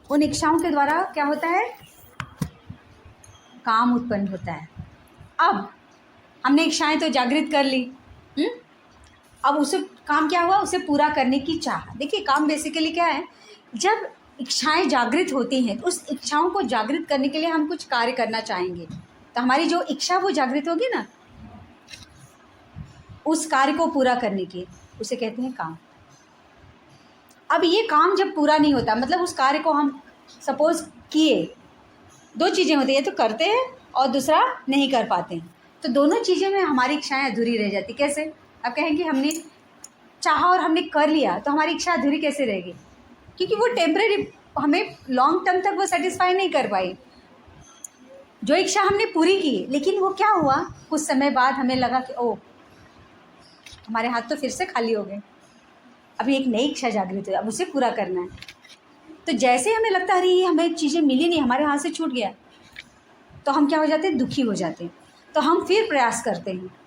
उन इच्छाओं के द्वारा क्या होता है, काम उत्पन्न होता है। अब हमने इच्छाएं तो जागृत कर ली, अब उसे काम क्या हुआ, उसे पूरा करने की चाह। देखिए काम बेसिकली क्या है, जब इच्छाएं जागृत होती हैं तो उस इच्छाओं को जागृत करने के लिए हम कुछ कार्य करना चाहेंगे, तो हमारी जो इच्छा वो जागृत होगी ना, उस कार्य को पूरा करने की, उसे कहते हैं काम। अब ये काम जब पूरा नहीं होता, मतलब उस कार्य को हम सपोज किए, दो चीज़ें होती है, तो करते हैं और दूसरा नहीं कर पाते हैं, तो दोनों चीज़ें में हमारी इच्छाएं अधूरी रह जाती। कैसे? अब कहेंगे हमने चाहा और हमने कर लिया, तो हमारी इच्छा अधूरी कैसे रहेगी? क्योंकि वो टेम्परेरी, हमें लॉन्ग टर्म तक वो सेटिस्फाई नहीं कर पाई। जो इच्छा हमने पूरी की, लेकिन वो क्या हुआ, कुछ समय बाद हमें लगा कि ओ, हमारे हाथ तो फिर से खाली हो गए, अभी एक नई इच्छा जागृत हुई, अब उसे पूरा करना है। तो जैसे हमें लगता है अरे ये हमें चीज़ें मिली नहीं, हमारे हाथ से छूट गया, तो हम क्या हो जाते हैं, दुखी हो जाते हैं, तो हम फिर प्रयास करते हैं।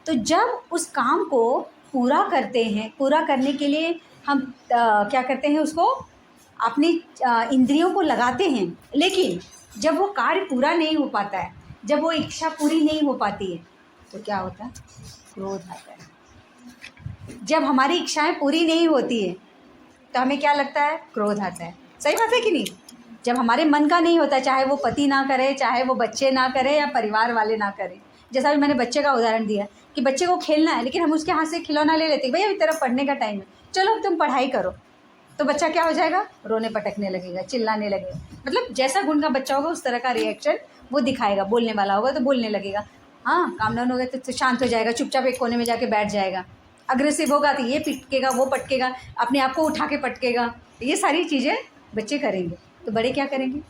तो जब उस काम को पूरा करते हैं, पूरा करने के लिए हम क्या करते हैं, उसको अपनी इंद्रियों को लगाते हैं, लेकिन जब वो कार्य पूरा नहीं हो पाता है, जब वो इच्छा पूरी नहीं हो पाती है, तो क्या होता है, क्रोध आता है। जब हमारी इच्छाएं पूरी नहीं होती है तो हमें क्या लगता है, क्रोध आता है। सही बात है कि नहीं? जब हमारे मन का नहीं होता, चाहे वो पति ना करे, चाहे वो बच्चे ना करे या परिवार वाले ना करें। जैसा भी मैंने बच्चे का उदाहरण दिया कि बच्चे को खेलना है, लेकिन हम उसके हाथ से खिलौना ले लेते हैं, भैया अभी तेरा पढ़ने का टाइम है, चलो अब तुम पढ़ाई करो, तो बच्चा क्या हो जाएगा, रोने पटकने लगेगा, चिल्लाने लगेगा। मतलब जैसा गुण का बच्चा होगा उस तरह का रिएक्शन वो दिखाएगा। बोलने वाला होगा तो बोलने लगेगा, हाँ काम डाउन हो गया तो शांत हो जाएगा, चुपचाप एक कोने में जाके बैठ जाएगा। अग्रेसिव होगा तो ये पिटकेगा, वो पटकेगा, अपने आप को उठा के पटकेगा। ये सारी चीज़ें बच्चे करेंगे, तो बड़े क्या करेंगे,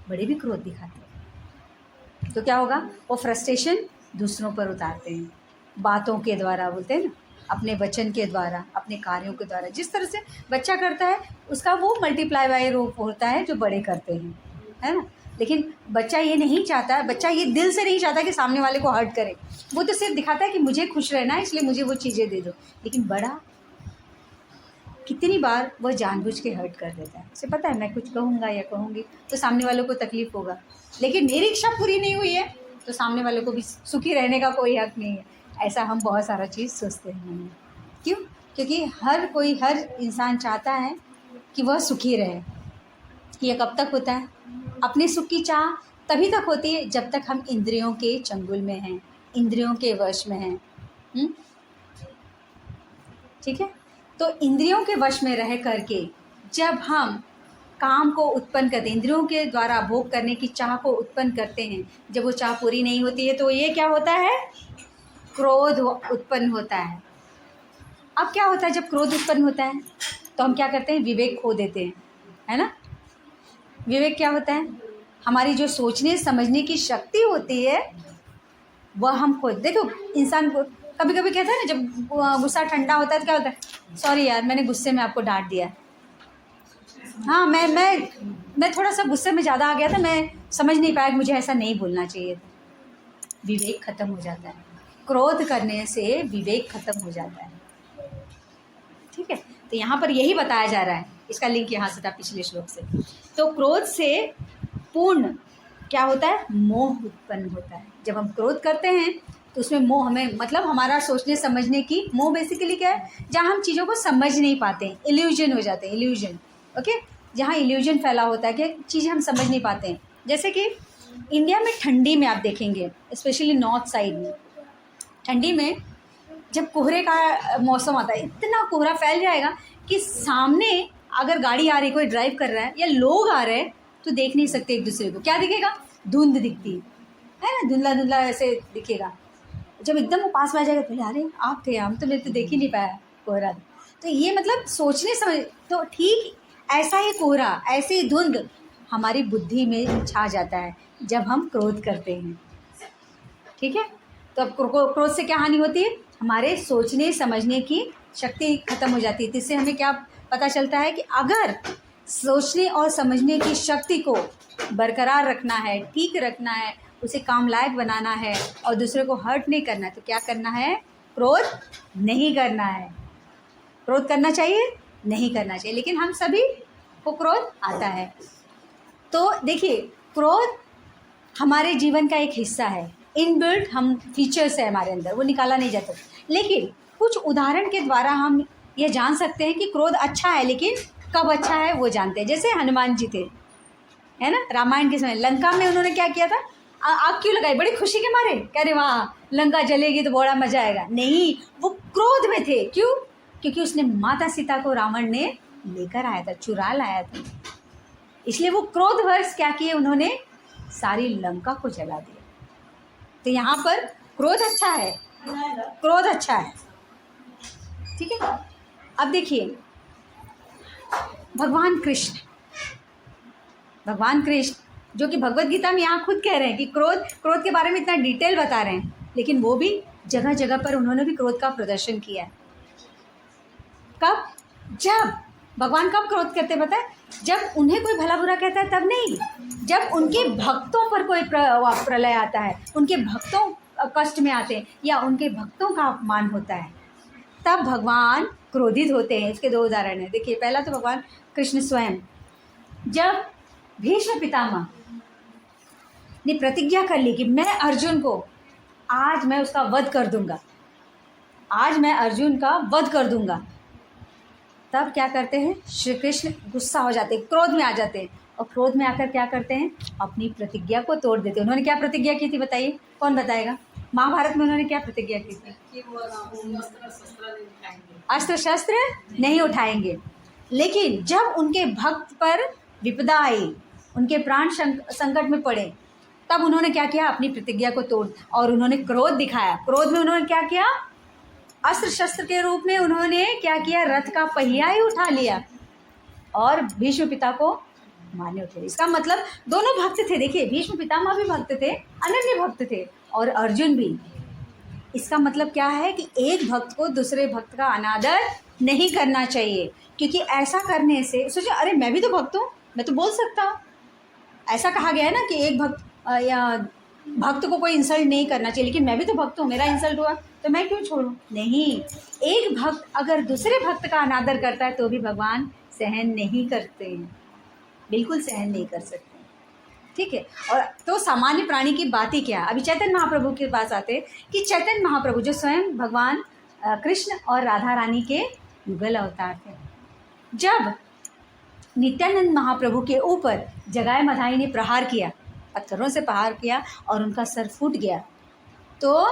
बड़े भी क्रोध दिखाते हैं। तो क्या होगा, वो फ्रस्ट्रेशन दूसरों पर उतारते हैं, बातों के द्वारा, बोलते हैं ना, अपने वचन के द्वारा, अपने कार्यों के द्वारा। जिस तरह से बच्चा करता है उसका वो मल्टीप्लाई बाय रूप होता है जो बड़े करते हैं, है ना। लेकिन बच्चा ये नहीं चाहता, बच्चा ये दिल से नहीं चाहता कि सामने वाले को हर्ट करे, वो तो सिर्फ दिखाता है कि मुझे खुश रहना है इसलिए मुझे वो चीज़ें दे दो। लेकिन बड़ा कितनी बार वह जानबूझ के हर्ट कर देता है, उसे पता है मैं कुछ कहूँगा या कहूँगी तो सामने वालों को तकलीफ होगा, लेकिन मेरी इच्छा पूरी नहीं हुई है तो सामने वालों को भी सुखी रहने का कोई हक नहीं है। ऐसा हम बहुत सारा चीज़ सोचते हैं। क्यों? क्योंकि हर इंसान चाहता है कि वह सुखी रहे। ये कब तक होता है, अपने सुख की चाह तभी तक होती है जब तक हम इंद्रियों के चंगुल में हैं, इंद्रियों के वश में हैं। ठीक है, तो इंद्रियों के वश में रह करके जब हम काम को उत्पन्न करते हैं, इंद्रियों के द्वारा भोग करने की चाह को उत्पन्न करते हैं, जब वो चाह पूरी नहीं होती है तो ये क्या होता है, क्रोध उत्पन्न होता है। अब क्या होता है, जब क्रोध उत्पन्न होता है तो हम क्या करते हैं, विवेक खो देते हैं, है ना। विवेक क्या होता है, हमारी जो सोचने समझने की शक्ति होती है वह हम खो। देखो इंसान को कभी कभी कहता है ना, जब गुस्सा ठंडा होता है तो क्या होता है, सॉरी यार मैंने गुस्से में आपको डांट दिया, हाँ मैं थोड़ा सा गुस्से में ज़्यादा आ गया था, मैं समझ नहीं पाया कि मुझे ऐसा नहीं बोलना चाहिए था। विवेक खत्म हो जाता है, क्रोध करने से विवेक खत्म हो जाता है। ठीक है, तो यहाँ पर यही बताया जा रहा है, इसका लिंक यहाँ से था पिछले श्लोक से। तो क्रोध से पूर्ण क्या होता है, मोह उत्पन्न होता है। जब हम क्रोध करते हैं तो उसमें मोह, हमें मतलब हमारा सोचने समझने की, मोह बेसिकली क्या है, जहाँ हम चीज़ों को समझ नहीं पाते हैं, इल्यूजन हो जाते हैं, इल्यूजन। ओके, जहाँ इल्यूजन फैला होता है कि चीज़ें हम समझ नहीं पाते हैं। जैसे कि इंडिया में ठंडी में आप देखेंगे, स्पेशली नॉर्थ साइड में ठंडी में जब कोहरे का मौसम आता है, इतना कोहरा फैल जाएगा कि सामने अगर गाड़ी आ रही, कोई ड्राइव कर रहा है या लोग आ रहे हैं तो देख नहीं सकते एक दूसरे को। क्या दिखेगा, धुंध दिखती है ना, धुंधला धुंधला ऐसे दिखेगा। जब एकदम वो पास में आ जाएगा तो अरे आप थे, हम तो मैं तो देख ही नहीं पाया कोहरा। तो ये मतलब सोचने समझ, तो ठीक ऐसा ही कोहरा, ऐसे ही धुंध हमारी बुद्धि में छा जाता है जब हम क्रोध करते हैं। ठीक है, तो अब क्रोध से क्या हानि होती है, हमारे सोचने समझने की शक्ति खत्म हो जाती है। इससे हमें क्या पता चलता है कि अगर सोचने और समझने की शक्ति को बरकरार रखना है, ठीक रखना है, उसे काम लायक बनाना है और दूसरे को हर्ट नहीं करना है, तो क्या करना है, क्रोध नहीं करना है। क्रोध करना चाहिए, नहीं करना चाहिए, लेकिन हम सभी को क्रोध आता है। तो देखिए, क्रोध हमारे जीवन का एक हिस्सा है, इनबिल्ट हम फीचर्स है हमारे अंदर, वो निकाला नहीं जाता। लेकिन कुछ उदाहरण के द्वारा हम ये जान सकते हैं कि क्रोध अच्छा है, लेकिन कब अच्छा है वो जानते हैं। जैसे हनुमान जी थे, है ना, रामायण के समय लंका में उन्होंने क्या किया था, आग क्यों लगाई? बड़ी खुशी के मारे, कह रहे वहाँ लंका जलेगी तो बड़ा मजा आएगा। नहीं, वो क्रोध में थे। क्यों? क्योंकि उसने माता सीता को रावण ने लेकर आया था, चुरा लाया था, इसलिए वो क्रोधवश क्या किए, उन्होंने सारी लंका को जला दिया। तो यहाँ पर क्रोध अच्छा है, क्रोध अच्छा है, ठीक है। अब देखिए भगवान कृष्ण जो कि भगवत गीता में यहाँ खुद कह रहे हैं कि क्रोध के बारे में इतना डिटेल बता रहे हैं, लेकिन वो भी जगह जगह पर उन्होंने भी क्रोध का प्रदर्शन किया है। कब? जब भगवान कब क्रोध करते पता है? जब उन्हें कोई भला बुरा कहता है तब नहीं, जब उनके भक्तों पर कोई प्रलय आता है, उनके भक्तों कष्ट में आते हैं या उनके भक्तों का अपमान होता है, तब भगवान क्रोधित होते हैं। इसके दो उदाहरण हैं। देखिए, पहला तो भगवान कृष्ण स्वयं, जब भीष्म पितामह ने प्रतिज्ञा कर ली कि मैं अर्जुन को आज मैं उसका वध कर दूंगा, आज मैं अर्जुन का वध कर दूंगा, तब क्या करते हैं, श्री कृष्ण गुस्सा हो जाते हैं, क्रोध में आ जाते हैं, और क्रोध में आकर क्या करते हैं, अपनी प्रतिज्ञा को तोड़ देते हैं। उन्होंने क्या प्रतिज्ञा की थी बताइए, कौन बताएगा? महाभारत में उन्होंने क्या प्रतिज्ञा की थी? अस्त्र शस्त्र नहीं उठाएंगे। लेकिन जब उनके भक्त पर विपदा आई, उनके प्राण संकट में पड़े, तब उन्होंने क्या किया, अपनी प्रतिज्ञा को तोड़, और उन्होंने क्रोध दिखाया। क्रोध में उन्होंने क्या किया, अस्त्र शस्त्र के रूप में उन्होंने क्या किया, रथ का पहिया ही उठा लिया और भीष्म पिता को मारने उठे। इसका मतलब दोनों भक्त थे। देखिए, भीष्म पितामह भी भक्त थे, अनन्य भक्त थे, और अर्जुन भी। इसका मतलब क्या है कि एक भक्त को दूसरे भक्त का अनादर नहीं करना चाहिए, क्योंकि ऐसा करने से सोचो, अरे मैं भी तो भक्त हूँ, मैं तो बोल सकता हूँ। ऐसा कहा गया है ना कि एक भक्त या भक्त को कोई इंसल्ट नहीं करना चाहिए, लेकिन मैं भी तो भक्त हूँ, मेरा इंसल्ट हुआ तो मैं क्यों छोड़ूं? नहीं, एक भक्त अगर दूसरे भक्त का अनादर करता है तो भी भगवान सहन नहीं करते हैं, बिल्कुल सहन नहीं कर सकते, ठीक है। और तो सामान्य प्राणी की बात ही क्या। अभी चैतन्य महाप्रभु के पास आते हैं कि चैतन्य महाप्रभु जो स्वयं भगवान कृष्ण और राधा रानी के युगल अवतार थे, जब नित्यानंद महाप्रभु के ऊपर जगाए मधाई ने प्रहार किया, पत्थरों से प्रहार किया और उनका सर फूट गया, तो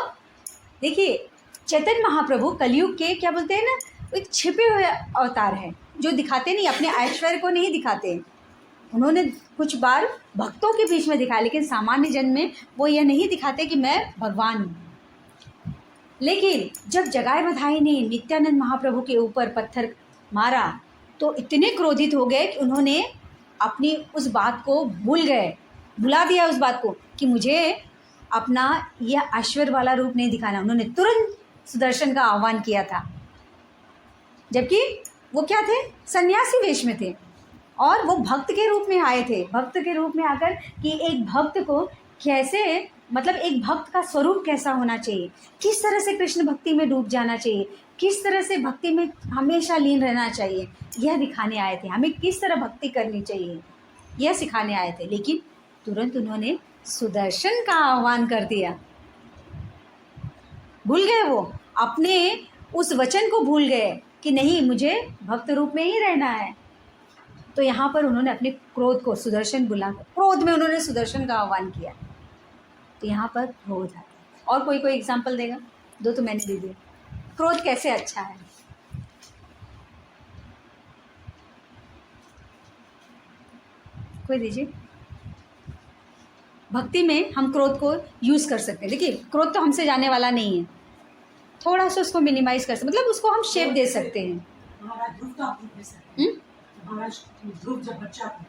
देखिए चैतन्य महाप्रभु कलयुग के क्या बोलते हैं ना, एक छिपे हुए अवतार हैं, जो दिखाते नहीं, अपने ऐश्वर्य को नहीं दिखाते। उन्होंने कुछ बार भक्तों के बीच में दिखाया, लेकिन सामान्य जन में वो यह नहीं दिखाते कि मैं भगवान हूँ। लेकिन जब जगाए मधाई ने नित्यानंद महाप्रभु के ऊपर पत्थर मारा तो इतने क्रोधित हो गए कि उन्होंने अपनी उस बात को भुला दिया उस बात को कि मुझे अपना यह ऐश्वर्य वाला रूप नहीं दिखाना। उन्होंने तुरंत सुदर्शन का आह्वान किया था, जबकि वो क्या थे, सन्यासी वेश में थे, और वो भक्त के रूप में आए थे। भक्त के रूप में आकर कि एक भक्त को कैसे, मतलब एक भक्त का स्वरूप कैसा होना चाहिए, किस तरह से कृष्ण भक्ति में डूब जाना चाहिए, किस तरह से भक्ति में हमेशा लीन रहना चाहिए, यह दिखाने आए थे। हमें किस तरह भक्ति करनी चाहिए यह सिखाने आए थे। लेकिन तुरंत उन्होंने सुदर्शन का आह्वान कर दिया, भूल गए, वो अपने उस वचन को भूल गए कि नहीं, मुझे भक्त रूप में ही रहना है। तो यहाँ पर उन्होंने अपने क्रोध को सुदर्शन क्रोध में उन्होंने सुदर्शन का आह्वान किया। तो यहाँ पर क्रोध आता है। और कोई एग्जाम्पल देगा? दो तो मैंने दे दिए। क्रोध कैसे अच्छा है? कोई दीजिए। भक्ति में हम क्रोध को यूज़ कर सकते हैं। देखिए, क्रोध तो हमसे जाने वाला नहीं है, थोड़ा सा उसको मिनिमाइज कर सकते, मतलब उसको हम शेप दे सकते हैं। ध्रुव जब बच्चा था,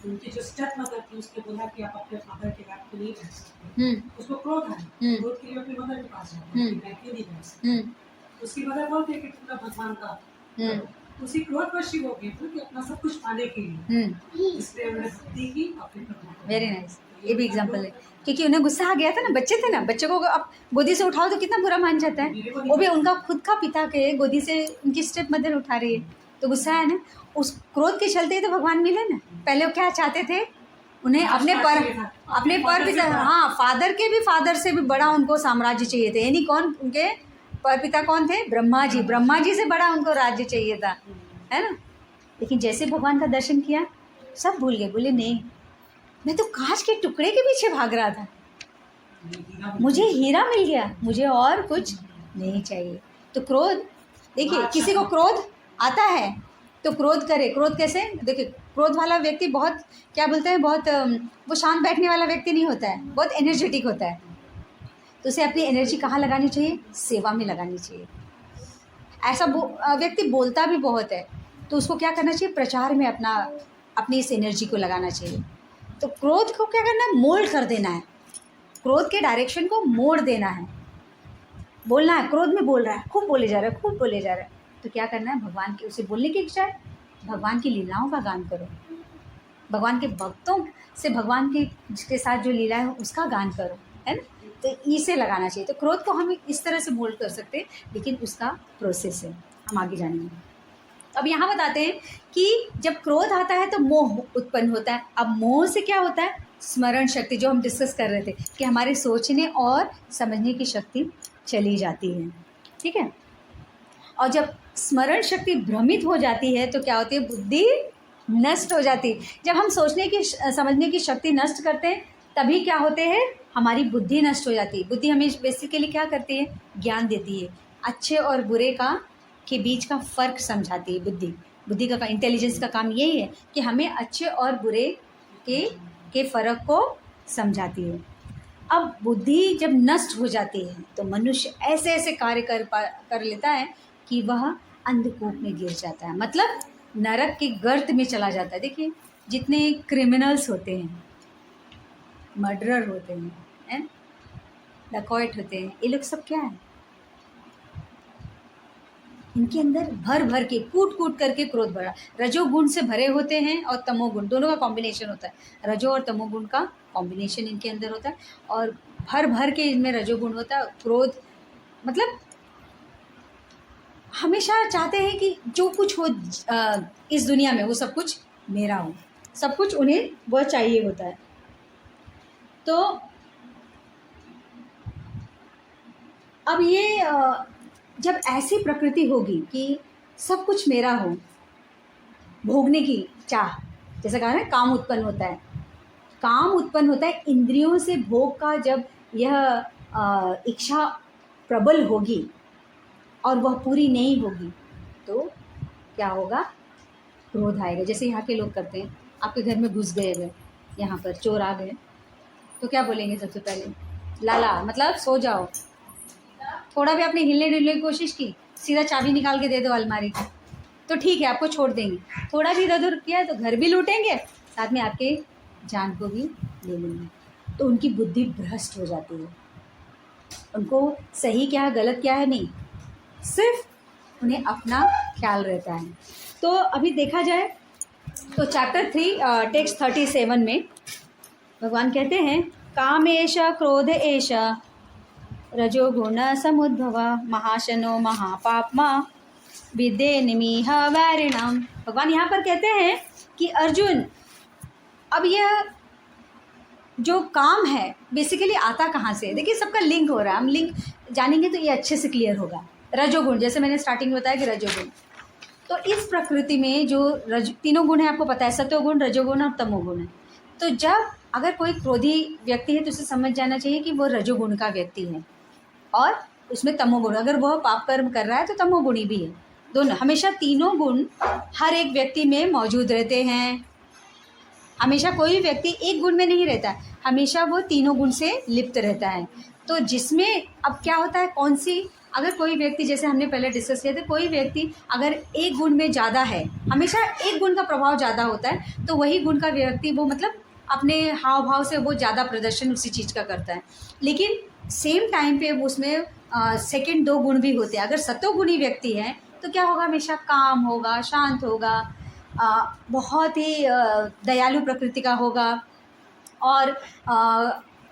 उनकी जो स्टेप मदर थी, उसके बोला कि आप अपने फादर के बैक पे नहीं रह सकते। उसको क्रोध आया, क्रोध के लिए अपनी मदर के पास गया, बैक पे नहीं रह सकते। उसकी मदर बोलती है कि तुम भगवान का, उसी क्रोध पर शिव हो गए थे कि अपना सब कुछ पाने के लिए, इसलिए उन्होंने भक्ति की अपने प्रभु। वेरी नाइस, ये भी एग्जाम्पल है, क्योंकि उन्हें गुस्सा आ गया था ना, बच्चे थे ना, बच्चे को आप गोदी से उठाओ तो कितना बुरा मान जाता है। वो भी उनका खुद का पिता के गोदी से उनकी स्टेप मदर उठा रही है, तो गुस्सा है ना। उस क्रोध के चलते ही तो भगवान मिले ना। पहले वो क्या चाहते थे उन्हें अपने पर पिता, हाँ, फादर के भी फादर से भी बड़ा उनको साम्राज्य चाहिए थे। यानी कौन उनके पर पिता कौन थे? ब्रह्मा जी। ब्रह्मा जी से बड़ा उनको राज्य चाहिए था, है ना। लेकिन जैसे भगवान का दर्शन किया सब भूल गए, बोले नहीं, मैं तो कांच के टुकड़े के पीछे भाग रहा था, मुझे हीरा मिल गया, मुझे और कुछ नहीं चाहिए। तो क्रोध, देखिए किसी को क्रोध आता है तो क्रोध करे। क्रोध कैसे? देखिए क्रोध वाला व्यक्ति बहुत, क्या बोलते हैं, बहुत वो शांत बैठने वाला व्यक्ति नहीं होता है, बहुत एनर्जेटिक होता है। तो उसे अपनी एनर्जी कहाँ लगानी चाहिए? सेवा में लगानी चाहिए। ऐसा व्यक्ति बोलता भी बहुत है, तो उसको क्या करना चाहिए? प्रचार में अपनी इस एनर्जी को लगाना चाहिए। तो क्रोध को क्या करना है? मोल्ड कर देना है, क्रोध के डायरेक्शन को मोड़ देना है। बोलना है, क्रोध में बोल रहा है, खूब बोले जा रहा है, खूब बोले जा रहा है, तो क्या करना है? भगवान की, उसे बोलने की इच्छा है, भगवान की लीलाओं का गान करो, भगवान के भक्तों से, भगवान के जिसके साथ जो लीला है उसका गान करो, है ना। तो इसे लगाना चाहिए। तो क्रोध को हम इस तरह से मोल्ड कर सकते हैं, लेकिन उसका प्रोसेस है, हम आगे जानेंगे। अब यहाँ बताते हैं कि जब क्रोध आता है तो मोह उत्पन्न होता है। अब मोह से क्या होता है? स्मरण शक्ति, जो हम डिस्कस कर रहे थे कि हमारे सोचने और समझने की शक्ति चली जाती है, ठीक है। और जब स्मरण शक्ति भ्रमित हो जाती है तो क्या होती है? बुद्धि नष्ट हो जाती है। जब हम सोचने की समझने की शक्ति नष्ट करते हैं तभी क्या होते हैं? हमारी बुद्धि नष्ट हो जाती है। बुद्धि हमें बेसिकली क्या करती है? ज्ञान देती है, अच्छे और बुरे के बीच का फ़र्क समझाती है। बुद्धि का इंटेलिजेंस का काम यही है कि हमें अच्छे और बुरे के फ़र्क को समझाती है। अब बुद्धि जब नष्ट हो जाती है तो मनुष्य ऐसे ऐसे कार्य कर लेता है कि वह अंधकूप में गिर जाता है, मतलब नरक के गर्त में चला जाता है। देखिए जितने क्रिमिनल्स होते हैं, मर्डरर होते हैं, डकॉइट होते हैं, ये लोग सब क्या है? इनके अंदर भर भर के, कूट कूट करके क्रोध भरा, रजोगुण से भरे होते हैं और तमोगुण, दोनों का कॉम्बिनेशन होता है। रजो और तमोगुण का कॉम्बिनेशन इनके अंदर होता है और भर भर के इनमें रजोगुण होता है। क्रोध मतलब हमेशा चाहते हैं कि जो कुछ हो इस दुनिया में वो सब कुछ मेरा हो, सब कुछ उन्हें वो चाहिए होता है। तो अब ये जब ऐसी प्रकृति होगी कि सब कुछ मेरा हो, भोगने की चाह, जैसे कहा ना काम उत्पन्न होता है, काम उत्पन्न होता है इंद्रियों से। भोग का जब यह इच्छा प्रबल होगी और वह पूरी नहीं होगी तो क्या होगा? क्रोध आएगा। जैसे यहाँ के लोग करते हैं, आपके घर में घुस गए, अगर यहाँ पर चोर आ गए तो क्या बोलेंगे? सबसे पहले लाला, मतलब सो जाओ। थोड़ा भी आपने हिलने डुलने की कोशिश की, सीधा चाबी निकाल के दे दो अलमारी की, तो ठीक है आपको छोड़ देंगे। थोड़ा भी इधर उधर किया तो घर भी लूटेंगे, साथ में आपके जान को भी ले लेंगे। तो उनकी बुद्धि भ्रष्ट हो जाती है, उनको सही क्या है गलत क्या है नहीं, सिर्फ उन्हें अपना ख्याल रहता है। तो अभी देखा जाए तो चैप्टर 3 टेक्स्ट 37 में भगवान कहते हैं, काम एष क्रोध एष रजोगुण समुद्भव महाशनो महापापमा विद्ये निमीह वैरिणम। भगवान यहाँ पर कहते हैं कि अर्जुन, अब यह जो काम है बेसिकली आता कहाँ से? देखिए सबका लिंक हो रहा है, हम लिंक जानेंगे तो ये अच्छे से क्लियर होगा। रजोगुण, जैसे मैंने स्टार्टिंग में बताया कि रजोगुण, तो इस प्रकृति में जो तीनों गुण है आपको पता है, सत्वगुण, रजोगुण और तमोगुण है। तो जब अगर कोई क्रोधी व्यक्ति है तो उसे समझ जाना चाहिए कि वो रजोगुण का व्यक्ति है और उसमें तमोगुण, अगर वह पाप कर्म कर रहा है तो तमोगुणी भी है। दोनों, हमेशा तीनों गुण हर एक व्यक्ति में मौजूद रहते हैं। हमेशा कोई व्यक्ति एक गुण में नहीं रहता, हमेशा वो तीनों गुण से लिप्त रहता है। तो जिसमें अब क्या होता है, कौन सी, अगर कोई व्यक्ति, जैसे हमने पहले डिस्कस किया था, कोई व्यक्ति अगर एक गुण में ज़्यादा है, हमेशा एक गुण का प्रभाव ज़्यादा होता है, तो वही गुण का व्यक्ति वो मतलब अपने हाव भाव से वो ज़्यादा प्रदर्शन उसी चीज़ का करता है। लेकिन सेम टाइम पे उसमें सेकंड 2 गुण भी होते हैं। अगर सत्वगुणी व्यक्ति है तो क्या होगा? हमेशा काम होगा, शांत होगा, बहुत ही दयालु प्रकृति का होगा और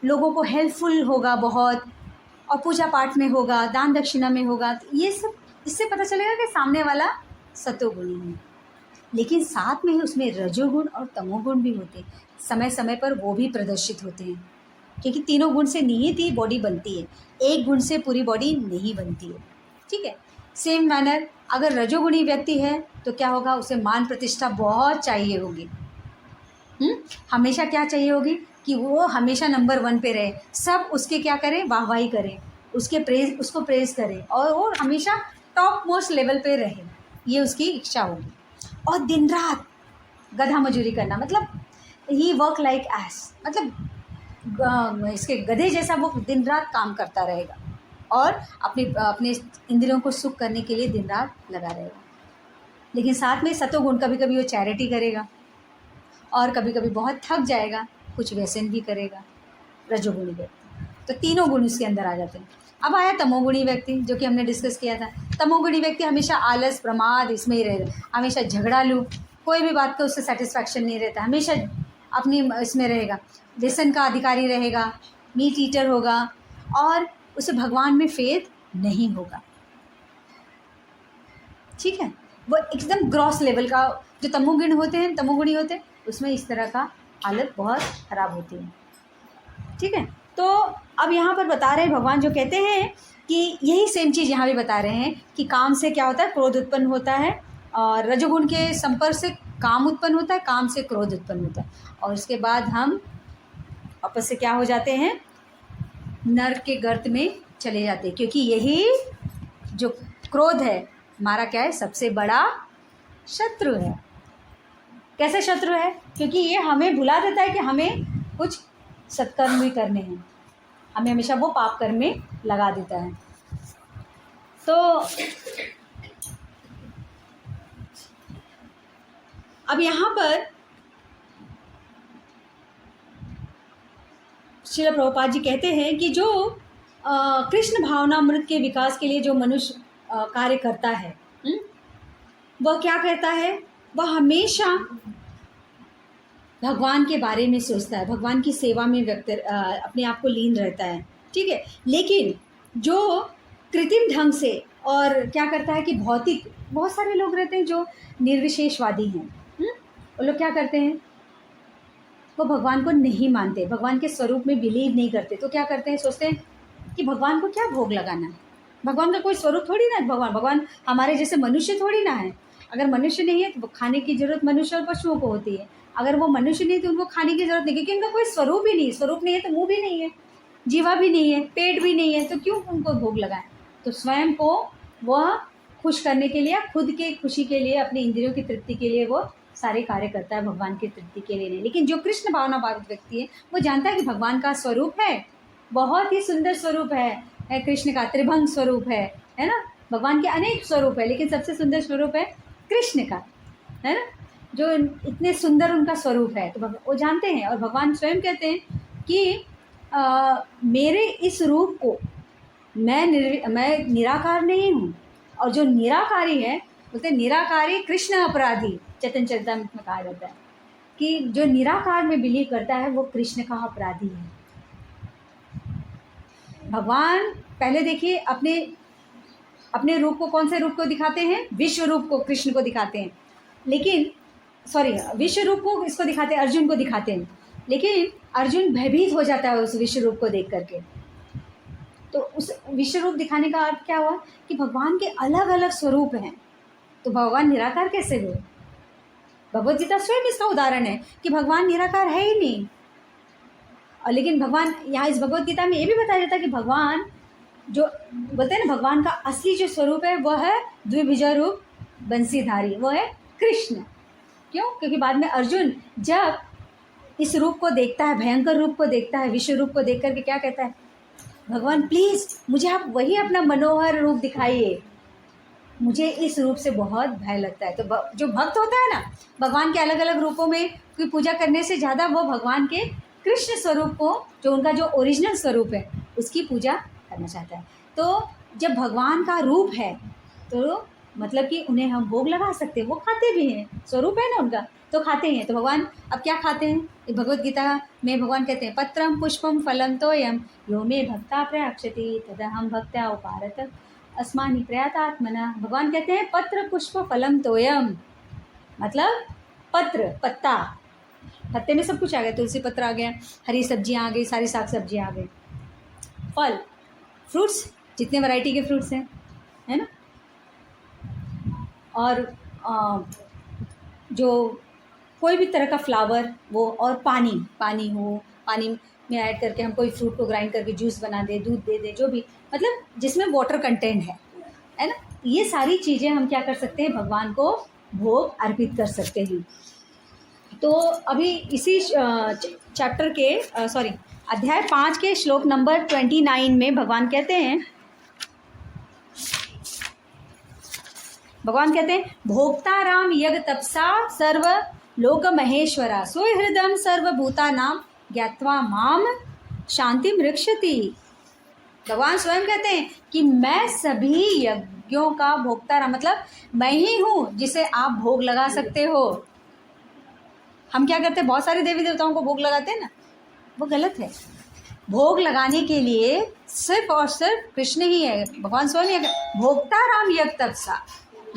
लोगों को हेल्पफुल होगा बहुत, और पूजा पाठ में होगा, दान दक्षिणा में होगा। तो ये सब इससे पता चलेगा कि सामने वाला सत्वगुणी है। लेकिन साथ में ही उसमें रजोगुण और तमोगुण भी होते हैं, समय समय पर वो भी प्रदर्शित होते हैं, क्योंकि तीनों गुण से निहित ही बॉडी बनती है, एक गुण से पूरी बॉडी नहीं बनती है। ठीक है, सेम मैनर अगर रजोगुणी व्यक्ति है तो क्या होगा, उसे मान प्रतिष्ठा बहुत चाहिए होगी। हमेशा क्या चाहिए होगी कि वो हमेशा नंबर 1 पे रहे, सब उसके क्या करें, वाहवाही करें, उसको प्रेज करें और वो हमेशा टॉप मोस्ट लेवल पे रहे, ये उसकी इच्छा होगी। और दिन रात गधा मजूरी करना, मतलब ही वर्क लाइक एस, मतलब इसके गधे जैसा वो दिन रात काम करता रहेगा और अपने इंद्रियों को सुख करने के लिए दिन रात लगा रहेगा। लेकिन साथ में सतोगुण, कभी कभी वो चैरिटी करेगा और कभी कभी बहुत थक जाएगा, कुछ व्यसन भी करेगा, रजोगुणी व्यक्ति। तो तीनों गुण उसके अंदर आ जाते हैं। अब आया तमोगुणी व्यक्ति, जो कि हमने डिस्कस किया था। तमोगुणी व्यक्ति हमेशा आलस, प्रमाद इसमें ही रहेगा, हमेशा झगड़ालू, कोई भी बात का उससे सेटिस्फैक्शन नहीं रहता, हमेशा अपनी इसमें रहेगा, व्यसन का अधिकारी रहेगा, मीट ईटर होगा और उसे भगवान में फेथ नहीं होगा। ठीक है, वो एकदम ग्रॉस लेवल का जो तमोगुणी होते हैं उसमें इस तरह का हालत बहुत ख़राब होती है। ठीक है, तो अब यहाँ पर बता रहे हैं भगवान, जो कहते हैं कि यही सेम चीज़ यहाँ भी बता रहे हैं कि काम से क्या होता है, क्रोध उत्पन्न होता है, और रजोगुण के संपर्क से काम उत्पन्न होता है, काम से क्रोध उत्पन्न होता है, और उसके बाद हम वापस से क्या हो जाते हैं, नर्क के गर्त में चले जाते हैं। क्योंकि यही जो क्रोध है हमारा क्या है, सबसे बड़ा शत्रु है। कैसे शत्रु है, क्योंकि ये हमें भुला देता है कि हमें कुछ सत्कर्म भी करने हैं, हमें हमेशा वो पाप कर्म में लगा देता है। तो अब यहाँ पर श्रील प्रभुपाद जी कहते हैं कि जो कृष्ण भावनामृत के विकास के लिए जो मनुष्य कार्य करता है, वह क्या कहता है, वह हमेशा भगवान के बारे में सोचता है, भगवान की सेवा में अपने आप को लीन रहता है। ठीक है, लेकिन जो कृत्रिम ढंग से और क्या करता है कि भौतिक, बहुत सारे लोग रहते हैं जो निर्विशेषवादी हैं, वो लोग क्या करते हैं, वो भगवान को नहीं मानते, भगवान के स्वरूप में बिलीव नहीं करते, तो क्या करते हैं, सोचते हैं कि भगवान को क्या भोग लगाना है, भगवान का कोई स्वरूप थोड़ी ना है, भगवान हमारे जैसे मनुष्य थोड़ी ना है। अगर मनुष्य नहीं है तो खाने की जरूरत मनुष्य और पशुओं को होती है, अगर वो मनुष्य नहीं तो उनको खाने की जरूरत नहीं, क्योंकि उनका कोई स्वरूप ही नहीं, स्वरूप नहीं है तो मुंह भी नहीं है, जीवा भी नहीं है, पेट भी नहीं है, तो क्यों उनको भोग लगाएं। तो स्वयं को वह खुश करने के लिए, खुद के खुशी के लिए, अपने इंद्रियों की तृप्ति के लिए वो सारे कार्य करता है, भगवान की तृप्ति के लिए नहीं। लेकिन जो कृष्ण भावना भावित व्यक्ति है वो जानता है कि भगवान का स्वरूप है, बहुत ही सुंदर स्वरूप है कृष्ण का, त्रिभंग स्वरूप है ना, भगवान के अनेक स्वरूप है, लेकिन सबसे सुंदर स्वरूप है कृष्ण का, है ना, जो इतने सुंदर उनका स्वरूप है। तो वो जानते हैं, और भगवान स्वयं कहते हैं कि मेरे इस रूप को मैं निराकार नहीं हूँ, और जो निराकारी है, बोलते हैं निराकारी कृष्ण अपराधी, चैतन्य चरितामृत में कहा जाता है कि जो निराकार में बिलीव करता है वो कृष्ण का अपराधी है। भगवान पहले देखिए अपने रूप को, कौन से रूप को दिखाते हैं, विश्व रूप को, कृष्ण को दिखाते हैं, लेकिन विश्व रूप को इसको दिखाते हैं, अर्जुन को दिखाते हैं, लेकिन अर्जुन भयभीत हो जाता है उस विश्व रूप को देख करके। तो उस विश्व रूप दिखाने का अर्थ क्या हुआ कि भगवान के अलग अलग स्वरूप हैं, तो भगवान निराकार कैसे हुए। भगवद गीता स्वयं इसका उदाहरण है कि भगवान निराकार है ही नहीं। और लेकिन भगवान यहाँ इस भगवद गीता में ये भी बताया जाता है कि भगवान जो बोलते हैं ना, भगवान का असली जो स्वरूप है वह है द्विभुजा रूप बंसीधारी, वो है कृष्ण। क्यों, क्योंकि बाद में अर्जुन जब इस रूप को देखता है, भयंकर रूप को देखता है, विश्व रूप को देख करके क्या कहता है, भगवान प्लीज़ मुझे आप वही अपना मनोहर रूप दिखाइए, मुझे इस रूप से बहुत भय लगता है। तो जो भक्त होता है ना, भगवान के अलग अलग रूपों में की पूजा करने से ज़्यादा वो भगवान के कृष्ण स्वरूप को, जो उनका जो ओरिजिनल स्वरूप है, उसकी पूजा करना चाहता है। तो जब भगवान का रूप है तो मतलब कि उन्हें हम भोग लगा सकते हैं, वो खाते भी हैं, स्वरूप है ना उनका, तो खाते हैं। तो भगवान अब क्या खाते हैं, भगवद गीता में भगवान कहते हैं पत्रम पुष्पम फलम तोयम यो मे भक्ता प्रयाक्षति तदहम भक्त्या उपारत अस्मानि प्रयातात्मना। भगवान कहते हैं पत्र पुष्प फलम तोयम, मतलब पत्र, पत्ता, पत्ते में सब कुछ आ गया, तुलसी पत्र आ गया, हरी सब्जियां आ गई, सारी साग सब्जियां आ गई, फल, फ्रूट्स, जितने वैरायटी के फ्रूट्स हैं, है ना, और जो कोई भी तरह का फ्लावर वो, और पानी, पानी हो, पानी में ऐड करके हम कोई फ्रूट को ग्राइंड करके जूस बना दे, दूध दे दे, जो भी, मतलब जिसमें वाटर कंटेंट है ना, ये सारी चीज़ें हम क्या कर सकते हैं, भगवान को भोग अर्पित कर सकते हैं। तो अभी इसी चैप्टर के सॉरी अध्याय 5 के श्लोक नंबर 29 में भगवान कहते हैं, भोक्ताराम यज्ञ तपसा सर्व लोक महेश्वरा सुहृदम सर्वभूतानां ज्ञात्वा माम शांति मृक्षति। भगवान स्वयं कहते हैं कि मैं सभी यज्ञों का भोक्ताराम, मतलब मैं ही हूँ जिसे आप भोग लगा सकते हो। हम क्या करते हैं, बहुत सारे देवी देवताओं को भोग लगाते हैं ना, वो गलत है। भोग लगाने के लिए सिर्फ और सिर्फ कृष्ण ही है, भगवान स्वयं है। भोक्ताराम यज्ञ तपसा,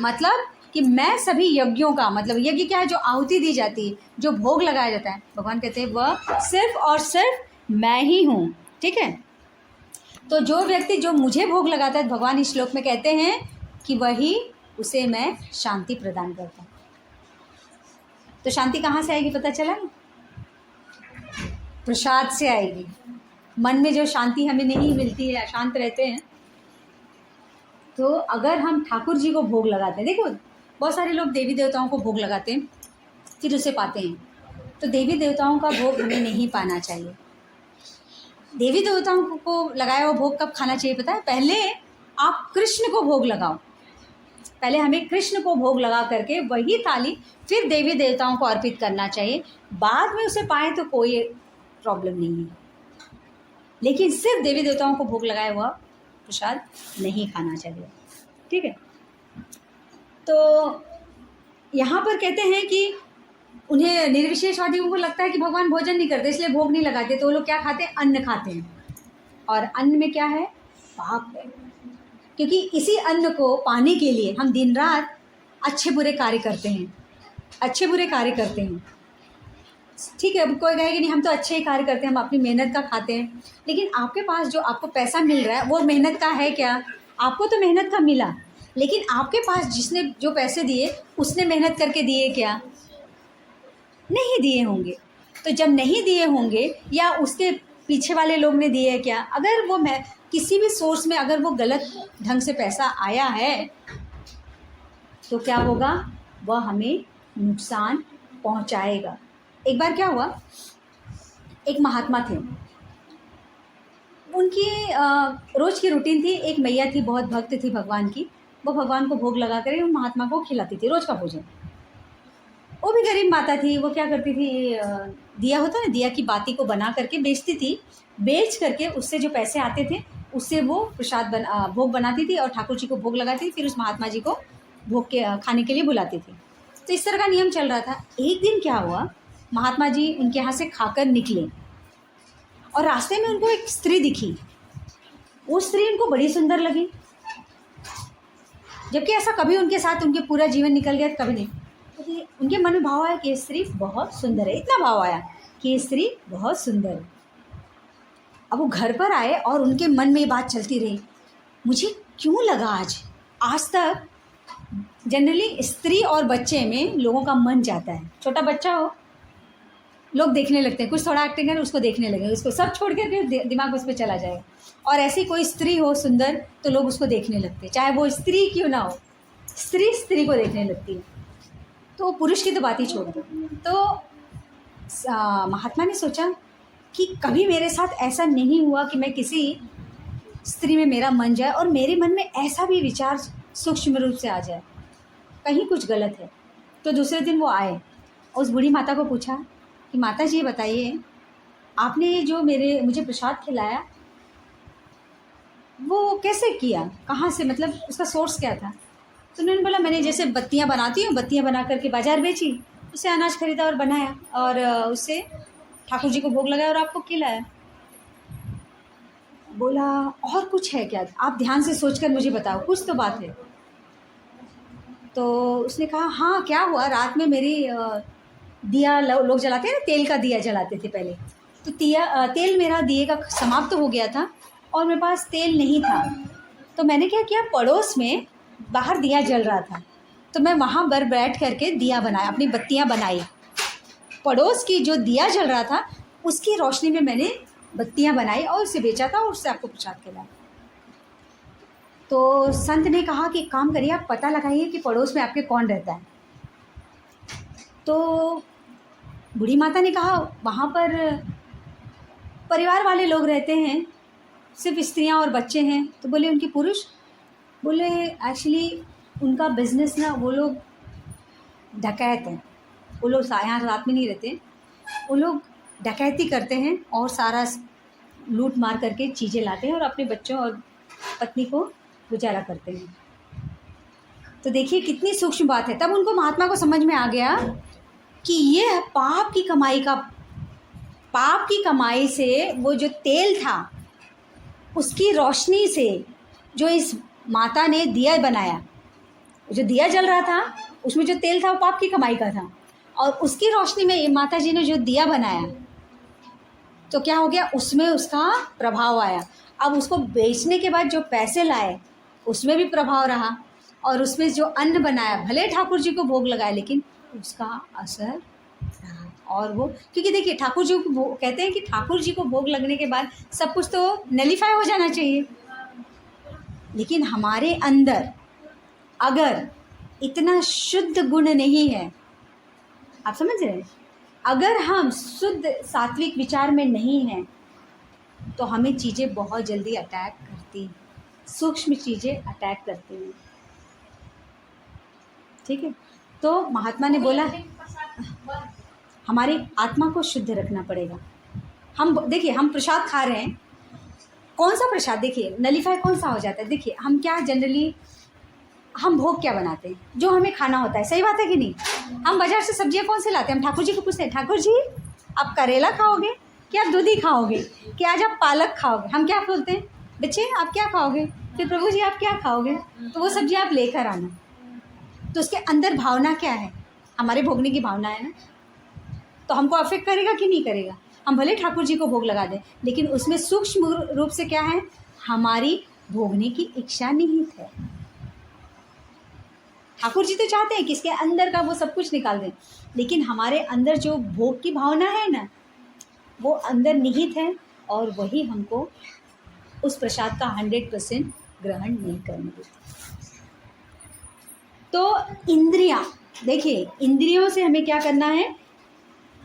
मतलब कि मैं सभी यज्ञों का, मतलब यज्ञ क्या है, जो आहुति दी जाती है, जो भोग लगाया जाता है, भगवान कहते हैं वह सिर्फ और सिर्फ मैं ही हूँ। ठीक है, तो जो व्यक्ति जो मुझे भोग लगाता है, भगवान इस श्लोक में कहते हैं कि वही, उसे मैं शांति प्रदान करता हूँ। तो शांति कहाँ से आएगी पता चला ना, प्रसाद से आएगी। मन में जो शांति हमें नहीं मिलती है, अशांत रहते हैं, तो अगर हम ठाकुर जी को भोग लगाते हैं, देखो बहुत सारे लोग देवी देवताओं को भोग लगाते हैं फिर उसे पाते हैं, तो देवी देवताओं का भोग हमें नहीं पाना चाहिए। देवी देवताओं को लगाया हुआ भोग कब खाना चाहिए पता है, पहले आप कृष्ण को भोग लगाओ, पहले हमें कृष्ण को भोग लगा करके वही थाली फिर देवी देवताओं को अर्पित करना चाहिए। बाद में उसे पाए तो कोई प्रॉब्लम नहीं है, लेकिन सिर्फ देवी देवताओं को भोग लगाया हुआ प्रसाद नहीं खाना चाहिए। ठीक है, तो यहाँ पर कहते हैं कि उन्हें निर्विशेषवादियों को लगता है कि भगवान भोजन नहीं करते इसलिए भोग नहीं लगाते, तो वो लोग क्या खाते हैं, अन्न खाते हैं, और अन्न में क्या है, पाप है। क्योंकि इसी अन्न को पाने के लिए हम दिन रात अच्छे बुरे कार्य करते हैं, अच्छे बुरे कार्य करते हैं। ठीक है, अब कोई कहेगा नहीं हम तो अच्छे ही कार्य करते हैं, हम अपनी मेहनत का खाते हैं, लेकिन आपके पास जो आपको पैसा मिल रहा है वो मेहनत का है क्या? आपको तो मेहनत का मिला, लेकिन आपके पास जिसने जो पैसे दिए उसने मेहनत करके दिए क्या? नहीं दिए होंगे। तो जब नहीं दिए होंगे या उसके पीछे वाले लोग ने दिए क्या, अगर वो किसी भी सोर्स में अगर वो गलत ढंग से पैसा आया है तो क्या होगा, वह हमें नुकसान पहुंचाएगा। एक बार क्या हुआ, एक महात्मा थे, उनकी रोज़ की रूटीन थी, एक मैया थी बहुत भक्त थी भगवान की, वो भगवान को भोग लगा कर उन महात्मा को खिलाती थी रोज़ का भोजन। वो भी गरीब माता थी, वो क्या करती थी, दिया होता ना, दिया की बाती को बना करके बेचती थी, बेच करके उससे जो पैसे आते थे उससे वो प्रसाद भोग बनाती थी और ठाकुर जी को भोग लगाती थी, फिर उस महात्मा जी को भोग के खाने के लिए बुलाती थी। तो इस तरह का नियम चल रहा था। एक दिन क्या हुआ, महात्मा जी उनके यहाँ से खाकर निकले और रास्ते में उनको एक स्त्री दिखी। वो स्त्री उनको बड़ी सुंदर लगी, जबकि ऐसा कभी उनके साथ उनके पूरा जीवन निकल गया कभी नहीं। तो उनके मन में भाव आया कि ये स्त्री बहुत सुंदर है, इतना भाव आया कि ये स्त्री बहुत सुंदर है। अब वो घर पर आए और उनके मन में ये बात चलती रही, मुझे क्यों लगा आज तक जनरली स्त्री और बच्चे में लोगों का मन जाता है, छोटा बच्चा हो लोग देखने लगते हैं, कुछ थोड़ा एक्टिंग है उसको देखने लगे, उसको सब छोड़ कर दिमाग उस पर चला जाएगा। और ऐसी कोई स्त्री हो सुंदर तो लोग उसको देखने लगते हैं, चाहे वो स्त्री क्यों ना हो, स्त्री को देखने लगती है। तो पुरुष की तो बात ही छोड़ दो। तो महात्मा ने सोचा कि कभी मेरे साथ ऐसा नहीं हुआ कि मैं किसी स्त्री में मेरा मन जाए और मेरे मन में ऐसा भी विचार सूक्ष्म रूप से आ जाए, कहीं कुछ गलत है। तो दूसरे दिन वो आए, उस बूढ़ी माता को पूछा कि माता जी बताइए, आपने जो मुझे प्रसाद खिलाया वो कैसे किया, कहाँ से, मतलब उसका सोर्स क्या था? तो उन्होंने बोला मैंने जैसे बत्तियाँ बनाती हूँ, बत्तियाँ बना करके बाज़ार बेची, उससे अनाज खरीदा और बनाया और उससे ठाकुर जी को भोग लगाया और आपको खिलाया। बोला और कुछ है क्या, आप ध्यान से सोचकर मुझे बताओ, कुछ तो बात है। तो उसने कहा हाँ क्या हुआ, रात में मेरी दिया लोग जलाते हैं ना, तेल का दिया जलाते थे पहले, तो तेल मेरा दिए का समाप्त हो गया था और मेरे पास तेल नहीं था। तो मैंने क्या किया, पड़ोस में बाहर दिया जल रहा था, तो मैं वहाँ पर बैठ करके दिया बनाया, अपनी बत्तियाँ बनाई। पड़ोस की जो दिया जल रहा था उसकी रोशनी में मैंने बत्तियाँ बनाई और उसे बेचा था और उससे आपको प्रसाद खिलाया। तो संत ने कहा कि काम करिए, आप पता लगाइए कि पड़ोस में आपके कौन रहता है। तो बूढ़ी माता ने कहा वहाँ पर परिवार वाले लोग रहते हैं, सिर्फ स्त्रियाँ और बच्चे हैं। तो बोले उनके पुरुष? बोले एक्चुअली उनका बिजनेस ना, वो लोग डकैत हैं, वो लोग यहाँ रात में नहीं रहते, वो लोग डकैती करते हैं और सारा लूट मार करके चीज़ें लाते हैं और अपने बच्चों और पत्नी को गुजारा करते हैं। तो देखिए कितनी सूक्ष्म बात है। तब उनको, महात्मा को समझ में आ गया कि ये पाप की कमाई से वो जो तेल था उसकी रोशनी से जो इस माता ने दिया बनाया, जो दिया जल रहा था उसमें जो तेल था वो पाप की कमाई का था, और उसकी रोशनी में माता जी ने जो दिया बनाया तो क्या हो गया, उसमें उसका प्रभाव आया। अब उसको बेचने के बाद जो पैसे लाए उसमें भी प्रभाव रहा, और उसमें जो अन्न बनाया भले ठाकुर जी को भोग लगाए लेकिन उसका असर रहा। और वो, क्योंकि देखिए ठाकुर जी को कहते हैं कि ठाकुर जी को भोग लगने के बाद सब कुछ तो नलीफाई हो जाना चाहिए, लेकिन हमारे अंदर अगर इतना शुद्ध गुण नहीं है, आप समझ रहे हैं, अगर हम शुद्ध सात्विक विचार में नहीं हैं तो हमें चीज़ें बहुत जल्दी अटैक करती हैं, सूक्ष्म चीज़ें अटैक करती हैं। ठीक है, तो महात्मा ने बोला हमारी आत्मा को शुद्ध रखना पड़ेगा। हम देखिए, हम प्रसाद खा रहे हैं, कौन सा प्रसाद, देखिए नलीफाई कौन सा हो जाता है। देखिए हम क्या जनरली, हम भोग क्या बनाते हैं, जो हमें खाना होता है, सही बात है कि नहीं। हम बाजार से सब्जियां कौन से लाते हैं, हम ठाकुर जी को पूछते हैं, ठाकुर जी आप करेला खाओगे कि आप दूधी खाओगे कि आज आप पालक खाओगे। हम क्या बोलते हैं, बच्चे आप क्या खाओगे, फिर प्रभु जी आप क्या खाओगे, तो वो सब्जी आप लेकर आना। तो उसके अंदर भावना क्या है, हमारे भोगने की भावना है ना, तो हमको अफेक्ट करेगा कि नहीं करेगा। हम भले ठाकुर जी को भोग लगा दें लेकिन उसमें सूक्ष्म रूप से क्या है, हमारी भोगने की इच्छा निहित है। ठाकुर जी तो चाहते हैं कि इसके अंदर का वो सब कुछ निकाल दें, लेकिन हमारे अंदर जो भोग की भावना है ना, वो अंदर निहित है और वही हमको उस प्रसाद का 100% ग्रहण नहीं करने देती। तो इंद्रियां, देखिए इंद्रियों से हमें क्या करना है,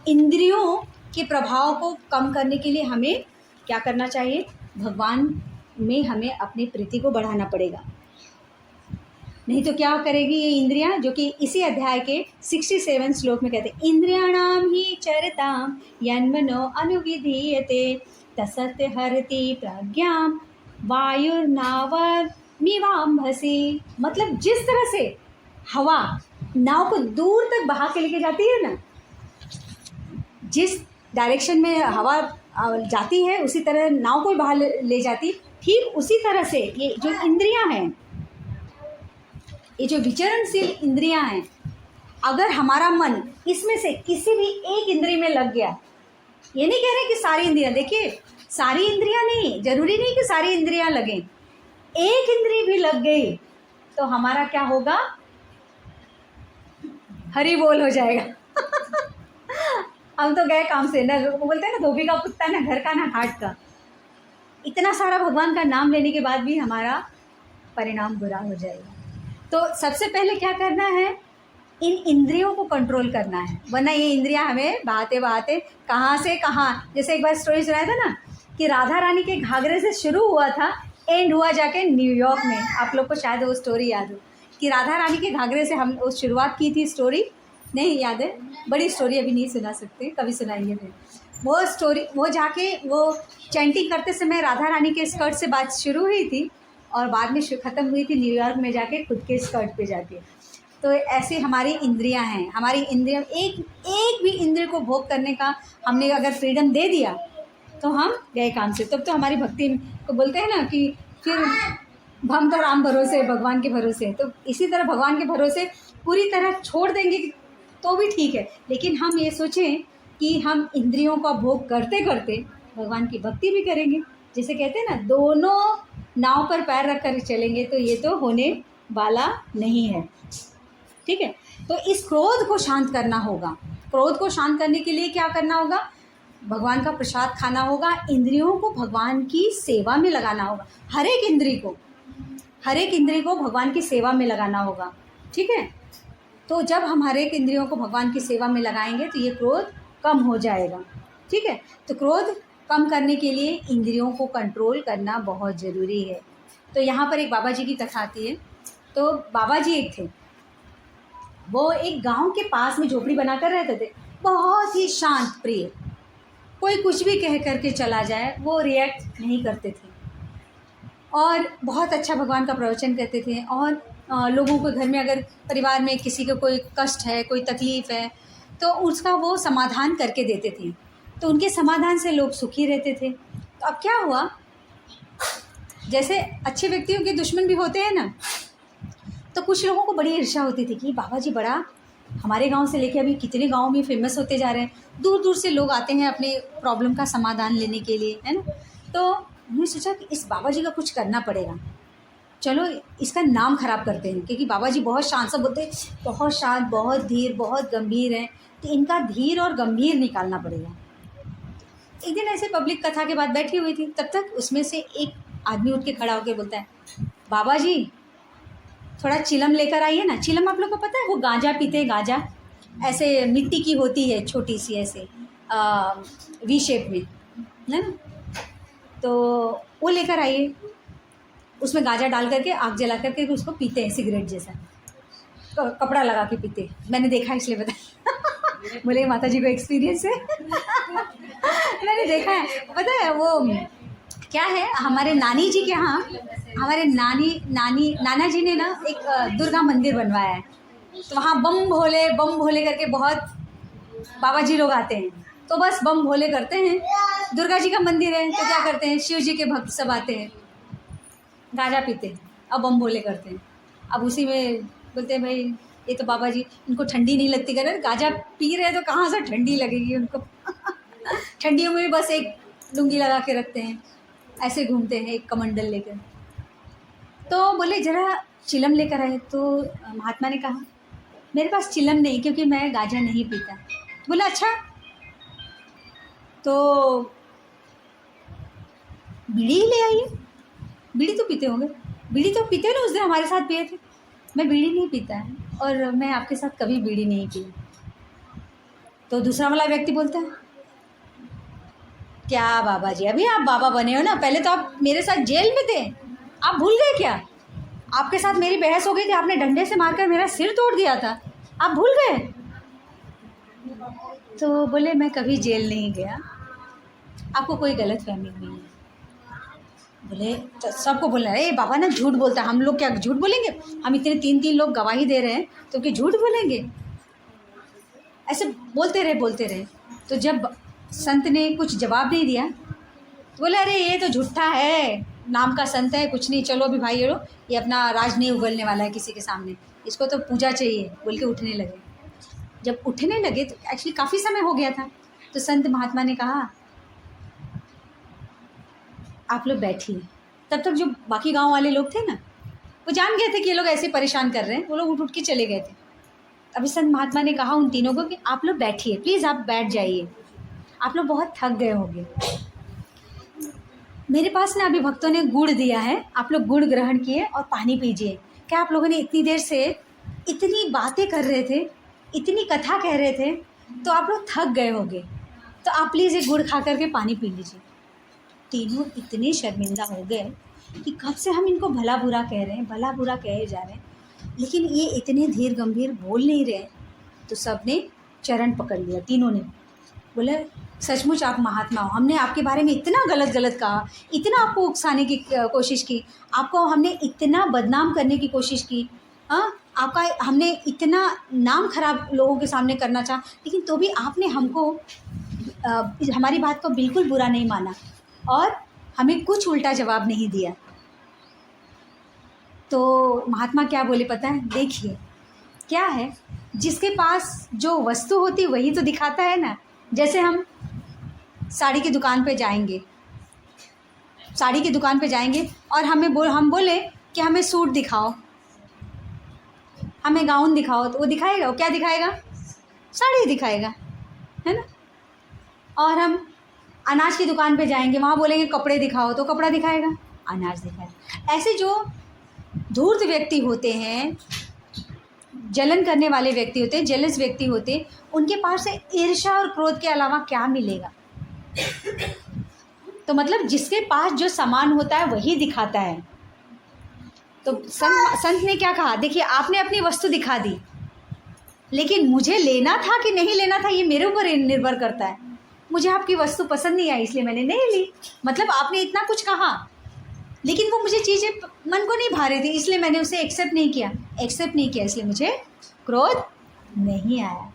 इंद्रियों के प्रभाव को कम करने के लिए हमें क्या करना चाहिए, भगवान में हमें अपनी प्रीति को बढ़ाना पड़ेगा। नहीं तो क्या करेगी ये इंद्रियां, जो कि इसी अध्याय के 67 श्लोक में कहते हैं, इंद्रियाणाम ही चरताम यन्मनो अनुविधीयते तसत्य हरति प्रज्ञां वायुर्नावमिवाम्भसि। मतलब जिस तरह से हवा नाव को दूर तक बहा के लेके जाती है ना, जिस डायरेक्शन में हवा जाती है उसी तरह नाव को बहा ले जाती, ठीक उसी तरह से ये जो इंद्रियां हैं, ये जो विचरणशील इंद्रियां हैं, अगर हमारा मन इसमें से किसी भी एक इंद्रिय में लग गया, ये नहीं कह रहे कि सारी इंद्रियां, देखिए सारी इंद्रियां नहीं, जरूरी नहीं कि सारी इंद्रियां लगें, एक इंद्रिय भी लग गई तो हमारा क्या होगा, हरि बोल हो जाएगा। हम तो गए काम से ना, वो बोलते हैं ना धोबी का कुत्ता ना घर का ना हाट का। इतना सारा भगवान का नाम लेने के बाद भी हमारा परिणाम बुरा हो जाएगा। तो सबसे पहले क्या करना है, इन इंद्रियों को कंट्रोल करना है, वरना ये इंद्रियां हमें बहाते बहाते कहाँ से कहाँ। जैसे एक बार स्टोरी सुनाया था ना कि राधा रानी के घाघरे से शुरू हुआ था, एंड हुआ जाके न्यूयॉर्क में। आप लोग को शायद वो स्टोरी याद हो कि राधा रानी के घाघरे से हम उस शुरुआत की थी। स्टोरी नहीं याद है, बड़ी स्टोरी अभी नहीं सुना सकते, कभी सुनाएंगे फिर वो स्टोरी। वो जाके वो चैंटिंग करते समय राधा रानी के स्कर्ट से बात शुरू हुई थी और बाद में ख़त्म हुई थी न्यूयॉर्क में जाके खुद के स्कर्ट पे जाके। तो ऐसे हमारी इंद्रियां हैं, हमारी इंद्रियां एक भी इंद्रिय को भोग करने का हमने अगर फ्रीडम दे दिया तो हम गए काम से। तब तो हमारी भक्ति को बोलते हैं ना कि फिर हम तो राम भरोसे, भगवान के भरोसे। तो इसी तरह भगवान के भरोसे पूरी तरह छोड़ देंगे तो भी ठीक है, लेकिन हम ये सोचें कि हम इंद्रियों का भोग करते करते भगवान की भक्ति भी करेंगे। जैसे कहते हैं ना, दोनों नाव पर पैर रख कर चलेंगे तो ये तो होने वाला नहीं है। ठीक है, तो इस क्रोध को शांत करना होगा। क्रोध को शांत करने के लिए क्या करना होगा? भगवान का प्रसाद खाना होगा, इंद्रियों को भगवान की सेवा में लगाना होगा। हर एक इंद्रिय को भगवान की सेवा में लगाना होगा। ठीक है, तो जब हम हर एक इंद्रियों को भगवान की सेवा में लगाएंगे तो ये क्रोध कम हो जाएगा। ठीक है, तो क्रोध कम करने के लिए इंद्रियों को कंट्रोल करना बहुत ज़रूरी है। तो यहाँ पर एक बाबा जी की कथा आती है। तो बाबा जी एक थे, वो एक गांव के पास में झोपड़ी बनाकर रहते थे, बहुत ही शांत प्रिय। कोई कुछ भी कह करके चला जाए वो रिएक्ट नहीं करते थे, और बहुत अच्छा भगवान का प्रवचन करते थे। और लोगों को घर में अगर परिवार में किसी को कोई कष्ट है, कोई तकलीफ़ है, तो उसका वो समाधान करके देते थे। तो उनके समाधान से लोग सुखी रहते थे। तो अब क्या हुआ, जैसे अच्छे व्यक्तियों के दुश्मन भी होते हैं ना, तो कुछ लोगों को बड़ी ईर्ष्या होती थी कि बाबा जी बड़ा हमारे गांव से लेके अभी कितने गांव में फेमस होते जा रहे हैं, दूर दूर से लोग आते हैं अपने प्रॉब्लम का समाधान लेने के लिए, है ना। तो उन्होंने सोचा कि इस बाबा जी का कुछ करना पड़ेगा, चलो इसका नाम ख़राब करते हैं, क्योंकि बाबा जी बहुत शांत, सब बोलते बहुत शांत, बहुत धीर, बहुत गंभीर हैं, तो इनका धीर और गंभीर निकालना पड़ेगा। एक दिन ऐसे पब्लिक कथा के बाद बैठी हुई थी, तब तक उसमें से एक आदमी उठ के खड़ा होकर बोलता है, बाबा जी थोड़ा चिलम लेकर आइए ना। चिलम आप लोग को पता है, वो गांजा पीते हैं, गांजा ऐसे मिट्टी की होती है, छोटी सी ऐसे वी शेप में, है ना। तो वो लेकर आइए, उसमें गांजा डाल करके आग जला करके उसको पीते हैं, सिगरेट जैसा कपड़ा लगा के पीते। मैंने देखा इसलिए बताया। बोले माता जी को एक्सपीरियंस है। मैंने देखा है, पता है वो क्या है, हमारे नानी जी के यहाँ, हमारे नाना जी ने ना एक दुर्गा मंदिर बनवाया है। तो वहाँ बम भोले करके बहुत बाबा जी लोग आते हैं, तो बस बम भोले करते हैं। दुर्गा जी का मंदिर है, तो क्या करते हैं, शिव जी के भक्त सब आते हैं, गांजा पीते हैं और बम भोले करते हैं। अब उसी में बोलते हैं भाई ये तो बाबा जी, इनको ठंडी नहीं लगती, कर गांजा पी रहे हैं तो कहाँ से ठंडी लगेगी उनको। ठंडियों में बस एक लुंगी लगा के रखते हैं, ऐसे घूमते हैं एक कमंडल लेकर। तो बोले जरा चिलम लेकर आए। तो महात्मा ने कहा मेरे पास चिलम नहीं, क्योंकि मैं गांजा नहीं पीता। बोला अच्छा, तो बीड़ी ही ले आइए। बीड़ी तो पीते होंगे, बीड़ी तो पीते हो ना, उस दिन हमारे साथ पिए थे। मैं बीड़ी नहीं पीता है और मैं आपके साथ कभी बीड़ी नहीं पी। तो दूसरा वाला व्यक्ति बोलता है क्या बाबा जी, अभी आप बाबा बने हो ना, पहले तो आप मेरे साथ जेल में थे, आप भूल गए क्या? आपके साथ मेरी बहस हो गई थी, आपने डंडे से मारकर मेरा सिर तोड़ दिया था, आप भूल गए? तो बोले मैं कभी जेल नहीं गया, आपको कोई गलत फहमी हुई है। बोले तो सबको बोलना है, बाबा ना झूठ बोलता है, हम लोग क्या झूठ बोलेंगे? हम इतने 3 लोग गवाही दे रहे हैं तो क्या झूठ बोलेंगे? ऐसे बोलते रहे। तो जब संत ने कुछ जवाब नहीं दिया तो बोले अरे ये तो झूठा है, नाम का संत है, कुछ नहीं, चलो अभी भाई ये अपना राज नहीं उगलने वाला है किसी के सामने, इसको तो पूजा चाहिए, बोल के उठने लगे। जब उठने लगे तो एक्चुअली काफ़ी समय हो गया था, तो संत महात्मा ने कहा आप लोग बैठिए। तब तक जो बाकी गांव वाले लोग थे ना, वो जान गए थे कि ये लोग ऐसे परेशान कर रहे हैं, वो लोग उठ के चले गए थे। अभी संत महात्मा ने कहा उन तीनों को कि आप लोग बैठिए, प्लीज़ आप बैठ जाइए, आप लोग बहुत थक गए होंगे। मेरे पास ना अभी भक्तों ने गुड़ दिया है, आप लोग गुड़ ग्रहण किए और पानी पीजिए। क्या आप लोगों ने इतनी देर से इतनी बातें कर रहे थे, इतनी कथा कह रहे थे, तो आप लोग थक गए होंगे, तो आप प्लीज़ ये गुड़ खा करके पानी पी लीजिए। तीनों इतने शर्मिंदा हो गए कि कब से हम इनको भला बुरा कह रहे हैं, भला बुरा कहे जा रहे हैं, लेकिन ये इतने धीर गंभीर बोल नहीं रहे। तो सब ने चरण पकड़ लिया, तीनों ने। बोले सचमुच आप महात्मा हो, हमने आपके बारे में इतना गलत कहा, इतना आपको उकसाने की कोशिश की, आपको हमने इतना बदनाम करने की कोशिश की, हाँ आपका हमने इतना नाम खराब लोगों के सामने करना चाहा, लेकिन तो भी आपने हमको हमारी बात को बिल्कुल बुरा नहीं माना और हमें कुछ उल्टा जवाब नहीं दिया। तो महात्मा क्या बोले पता है? देखिए क्या है, जिसके पास जो वस्तु होती वही तो दिखाता है ना। जैसे हम साड़ी की दुकान पे जाएंगे, साड़ी की दुकान पे जाएंगे और हम बोले कि हमें सूट दिखाओ, हमें गाउन दिखाओ, तो वो दिखाएगा, वो क्या दिखाएगा? साड़ी दिखाएगा, है ना। और हम अनाज की दुकान पे जाएंगे, वहाँ बोलेंगे कपड़े दिखाओ, तो कपड़ा दिखाएगा, अनाज दिखाएगा। ऐसे जो धूर्त व्यक्ति होते हैं, जलन करने वाले व्यक्ति होते हैं, जेलस व्यक्ति होते हैं, उनके पास से ईर्ष्या और क्रोध के अलावा क्या मिलेगा? तो मतलब जिसके पास जो सामान होता है वही दिखाता है। तो संत ने क्या कहा? देखिए आपने अपनी वस्तु दिखा दी, लेकिन मुझे लेना था कि नहीं लेना था ये मेरे ऊपर निर्भर करता है। मुझे आपकी वस्तु पसंद नहीं आई इसलिए मैंने नहीं ली। मतलब आपने इतना कुछ कहा, लेकिन वो मुझे चीज़ें मन को नहीं भा रही थी, इसलिए मैंने उसे एक्सेप्ट नहीं किया इसलिए मुझे क्रोध नहीं आया।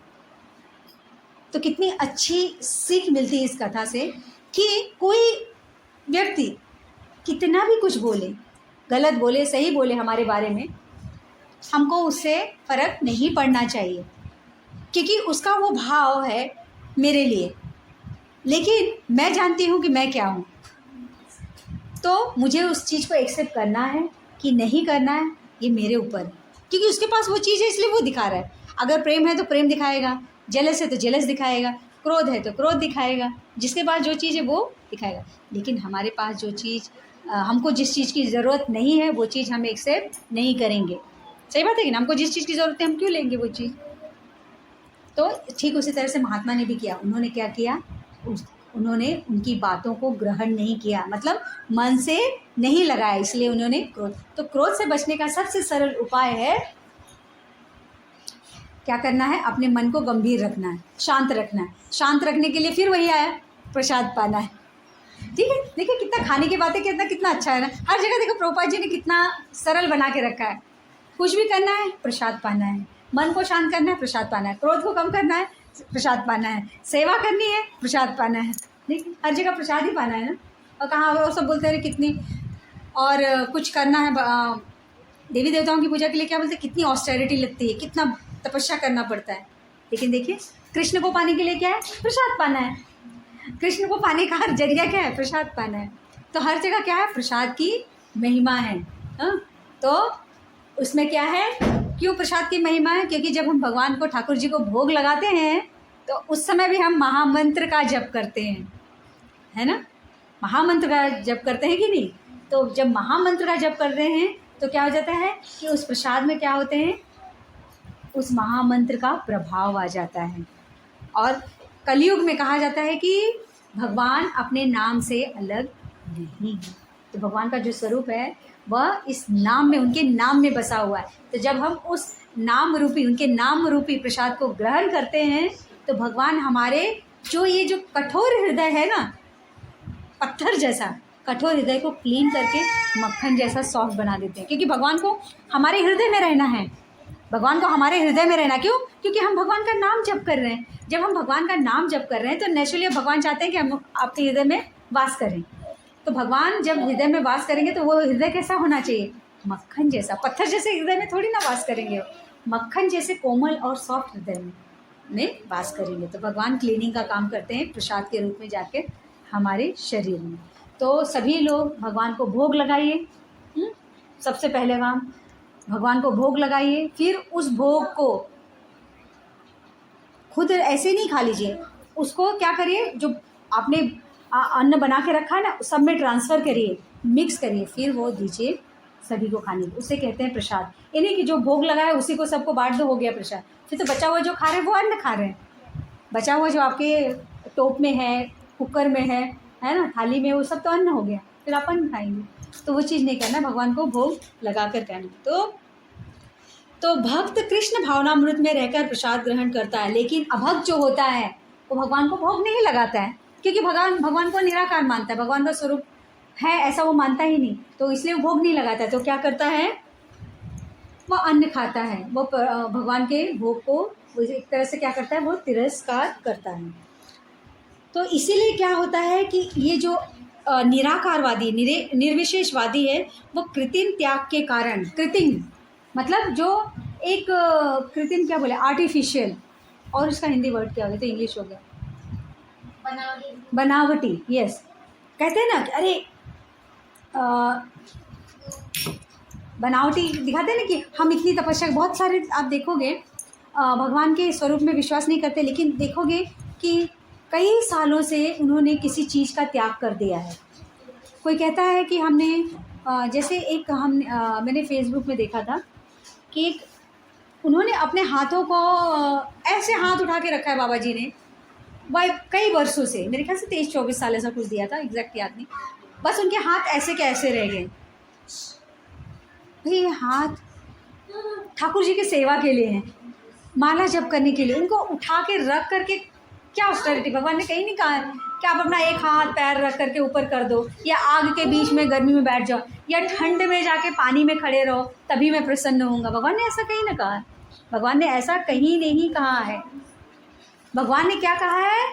तो कितनी अच्छी सीख मिलती है इस कथा से कि कोई व्यक्ति कितना भी कुछ बोले, गलत बोले सही बोले हमारे बारे में, हमको उससे फ़र्क नहीं पड़ना चाहिए, क्योंकि उसका वो भाव है मेरे लिए, लेकिन मैं जानती हूँ कि मैं क्या हूँ। तो मुझे उस चीज़ को एक्सेप्ट करना है कि नहीं करना है ये मेरे ऊपर है, क्योंकि उसके पास वो चीज़ है इसलिए वो दिखा रहा है। अगर प्रेम है तो प्रेम दिखाएगा, जेलस है तो जेलस दिखाएगा, क्रोध है तो क्रोध दिखाएगा, जिसके पास जो चीज़ है वो दिखाएगा। लेकिन हमारे पास जो चीज़, हमको जिस चीज़ की ज़रूरत नहीं है वो चीज़ हम एक्सेप्ट नहीं करेंगे। सही बात है कि ना? हमको जिस चीज़ की ज़रूरत है हम क्यों लेंगे वो चीज़? तो ठीक उसी तरह से महात्मा ने भी किया। उन्होंने क्या किया? उन्होंने उनकी बातों को ग्रहण नहीं किया, मतलब मन से नहीं लगाया, इसलिए उन्होंने क्रोध। तो क्रोध से बचने का सबसे सरल उपाय है क्या करना है? अपने मन को गंभीर रखना है, शांत रखना है। शांत रखने के लिए फिर वही आया, प्रसाद पाना है। ठीक है, देखिए कितना खाने की बातें कितना अच्छा है ना। हर जगह देखो प्रभुपाद जी ने कितना सरल बना के रखा है। कुछ भी करना है प्रसाद पाना है, मन को शांत करना है प्रसाद पाना है, क्रोध को कम करना है प्रसाद पाना है, सेवा करनी है प्रसाद पाना है। देखिए हर जगह प्रसाद ही पाना है ना। और कहाँ वो सब बोलते हैं कितनी, और कुछ करना है देवी देवताओं की पूजा के लिए क्या बोलते हैं, कितनी ऑस्टेरिटी लगती है, कितना तपस्या करना पड़ता है। लेकिन देखिए कृष्ण को पाने के लिए क्या है? प्रसाद पाना है। कृष्ण को पाने का हर जरिया क्या है? प्रसाद पाना है। तो हर जगह क्या है? प्रसाद की महिमा है। तो उसमें क्या है? क्यों प्रसाद की महिमा है? क्योंकि जब हम भगवान को, ठाकुर जी को भोग लगाते हैं तो उस समय भी हम महामंत्र का जप करते हैं, है ना। महामंत्र का जप करते हैं कि नहीं? तो जब महामंत्र का जप कर रहे हैं तो क्या हो जाता है कि उस प्रसाद में क्या होते हैं? उस महामंत्र का प्रभाव आ जाता है। और कलयुग में कहा जाता है कि भगवान अपने नाम से अलग नहीं है। तो भगवान का जो स्वरूप है वह इस नाम में, उनके नाम में बसा हुआ है। तो जब हम उस नाम रूपी, उनके नाम रूपी प्रसाद को ग्रहण करते हैं तो भगवान हमारे जो ये जो कठोर हृदय है ना, पत्थर जैसा कठोर हृदय को क्लीन करके मक्खन जैसा सॉफ्ट बना देते हैं। क्योंकि भगवान को हमारे हृदय में रहना है, भगवान को हमारे हृदय में रहना। क्यों? क्योंकि हम भगवान का नाम जप कर रहे हैं। जब हम भगवान का नाम जप कर रहे हैं तो नेचुरली भगवान चाहते हैं कि हम आपके हृदय में वास करें। तो भगवान जब हृदय में वास करेंगे तो वो हृदय कैसा होना चाहिए? मक्खन जैसा। पत्थर जैसे हृदय में थोड़ी ना वास करेंगे, मक्खन जैसे कोमल और सॉफ्ट हृदय में वास करेंगे। तो भगवान क्लीनिंग का काम करते हैं प्रसाद के रूप में जाके हमारे शरीर में। तो सभी लोग भगवान को भोग लगाइए। सबसे पहले काम भगवान को भोग लगाइए, फिर उस भोग को खुद ऐसे नहीं खा लीजिए, उसको क्या करिए, जो आपने अन्न बना के रखा है ना सब में ट्रांसफ़र करिए, मिक्स करिए, फिर वो दीजिए सभी को खाने को। उसे कहते हैं प्रसाद। ये नहीं कि जो भोग लगा है उसी को सबको बांट दो, हो गया प्रसाद। फिर तो बचा हुआ जो खा रहे हैं वो अन्न खा रहे हैं। बचा हुआ जो आपके टोप में है, कुकर में है ना, थाली में, वो सब तो अन्न हो गया, फिर आप अन्न खाएंगे। तो वो चीज़ नहीं करना, भगवान को भोग लगा कर करना। तो भक्त कृष्ण भावनामृत में रहकर प्रसाद ग्रहण करता है, लेकिन अभक्त जो होता है वो भगवान को भोग नहीं लगाता है, क्योंकि भगवान को निराकार मानता है, भगवान का स्वरूप है ऐसा वो मानता ही नहीं, तो इसलिए वो भोग नहीं लगाता है। तो क्या करता है? वो अन्न खाता है, वो भगवान के भोग को वो एक तरह से क्या करता है? वो तिरस्कार करता है। तो इसीलिए क्या होता है कि ये जो निराकारवादी निर्विशेषवादी है वो कृत्रिम त्याग के कारण, कृत्रिम मतलब जो एक कृत्रिम क्या बोले, आर्टिफिशियल, और इसका हिंदी वर्ड क्या हो गया, तो इंग्लिश हो गया, बनावटी। यस, कहते हैं ना कि अरे बनावटी दिखाते हैं ना कि हम इतनी तपस्या, बहुत सारे आप देखोगे भगवान के स्वरूप में विश्वास नहीं करते, लेकिन देखोगे कि कई सालों से उन्होंने किसी चीज़ का त्याग कर दिया है। कोई कहता है कि हमने जैसे एक मैंने फेसबुक में देखा था कि एक उन्होंने अपने हाथों को ऐसे हाथ उठा के रखा है बाबा जी ने कई वर्षों से, मेरे ख्याल से 23-24 साल ऐसा कुछ दिया था, एग्जैक्ट याद नहीं, बस उनके हाथ ऐसे के ऐसे रह गए। भाई हाथ ठाकुर जी की सेवा के लिए हैं, माला जप करने के लिए, उनको उठा के रख करके क्या ऑस्टेरिटी, भगवान ने कहीं नहीं कहा है कि आप अपना एक हाथ पैर रख करके ऊपर कर दो, या आग के बीच में गर्मी में बैठ जाओ, या ठंड में जाके पानी में खड़े रहो तभी मैं प्रसन्न होऊंगा। भगवान ने ऐसा कहीं ना कहा है, भगवान ने ऐसा कहीं नहीं कहा है। भगवान ने क्या कहा है,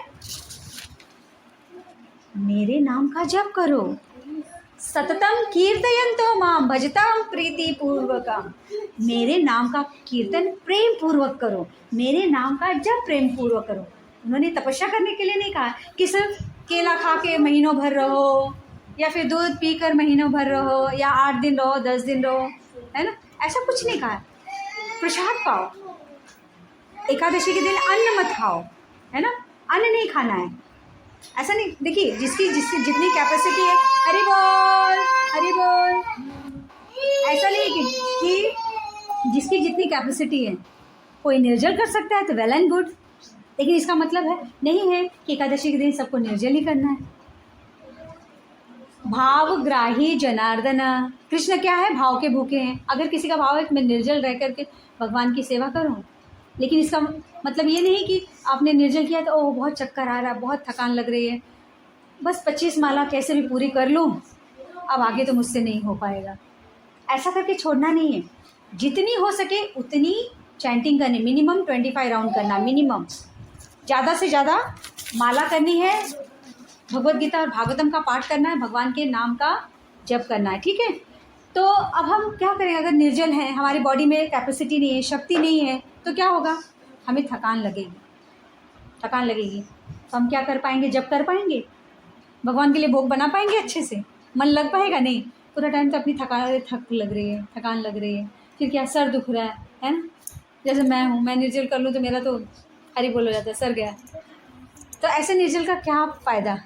मेरे नाम का जप करो, सततम कीर्तयन्तो माम भजताम प्रीति पूर्वकम, मेरे नाम का कीर्तन प्रेम पूर्वक करो, मेरे नाम का जप प्रेम पूर्वक करो। उन्होंने तपस्या करने के लिए नहीं कहा कि सिर्फ केला खा के महीनों भर रहो, या फिर दूध पीकर महीनों भर रहो, या 8 दिन रहो, 10 दिन रहो, है ना, ऐसा कुछ नहीं कहा। प्रसाद पाओ, एकादशी के दिन अन्न मत खाओ, है ना, अन्न नहीं खाना है, ऐसा नहीं। देखिए जिसकी जितनी कैपेसिटी है, हरि बोल हरि बोल, ऐसा नहीं कि जिसकी जितनी कैपेसिटी है कोई निर्जल कर सकता है तो वेल एंड गुड, लेकिन इसका मतलब है नहीं है कि एकादशी के दिन सबको निर्जल ही करना है। भावग्राही जनार्दन, कृष्ण क्या है, भाव के भूखे हैं। अगर किसी का भाव है कि मैं निर्जल रह करके भगवान की सेवा करूं, लेकिन इसका मतलब ये नहीं कि आपने निर्जल किया तो ओह बहुत चक्कर आ रहा है, बहुत थकान लग रही है, बस 25 माला कैसे भी पूरी कर लूँ, अब आगे तो मुझसे नहीं हो पाएगा, ऐसा करके छोड़ना नहीं है। जितनी हो सके उतनी चैंटिंग करनी, मिनिमम 25 राउंड करना, मिनिमम, ज़्यादा से ज़्यादा माला करनी है, भगवत गीता और भागवतम का पाठ करना है, भगवान के नाम का जप करना है, ठीक है। तो अब हम क्या करें, अगर निर्जल हैं, हमारी बॉडी में कैपेसिटी नहीं है, शक्ति नहीं है, तो क्या होगा, हमें थकान लगेगी, थकान लगेगी, तो हम क्या कर पाएंगे, जब कर पाएंगे, भगवान के लिए भोग बना पाएंगे, अच्छे से मन लग पाएगा, नहीं, पूरा टाइम तो अपनी थक लग रही है, थकान लग रही है, फिर क्या सर दुख रहा है ना। जैसे मैं हूँ, मैं निर्जल कर लूँ तो मेरा तो हरी बोल हो जाता है, सर गया। तो ऐसे निर्जल का क्या फ़ायदा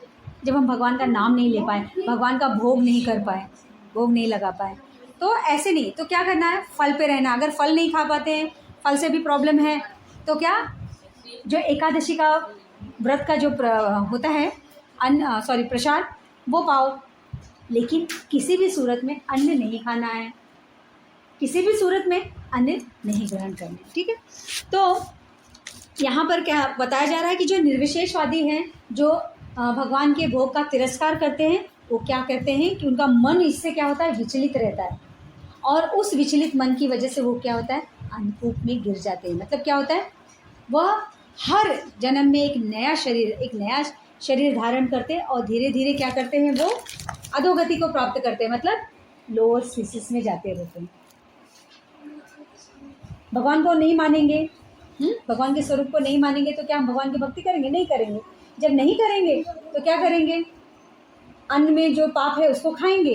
जब हम भगवान का नाम नहीं ले पाए, भगवान का भोग नहीं कर पाए, भोग नहीं लगा पाए। तो ऐसे नहीं, तो क्या करना है, फल पे रहना। अगर फल नहीं खा पाते हैं, फल से भी प्रॉब्लम है, तो क्या, जो एकादशी का व्रत का जो होता है प्रसाद, वो पाओ, लेकिन किसी भी सूरत में अन्न नहीं खाना है, किसी भी सूरत में अन्न नहीं ग्रहण करना है, ठीक है। तो यहाँ पर क्या बताया जा रहा है कि जो निर्विशेषवादी हैं, जो भगवान के भोग का तिरस्कार करते हैं, वो क्या करते हैं कि उनका मन इससे क्या होता है, विचलित रहता है, और उस विचलित मन की वजह से वो क्या होता है, अंधकूप में गिर जाते हैं। मतलब क्या होता है, वह हर जन्म में एक नया शरीर धारण करते हैं, और धीरे धीरे क्या करते हैं, वो अधोगति को प्राप्त करते हैं, मतलब लोअर स्पीसीज में जाते रहते हैं। भगवान को नहीं मानेंगे, भगवान के स्वरूप को नहीं मानेंगे, तो क्या हम भगवान की भक्ति करेंगे, नहीं करेंगे। जब नहीं करेंगे तो क्या करेंगे, अन्न में जो पाप है उसको खाएंगे,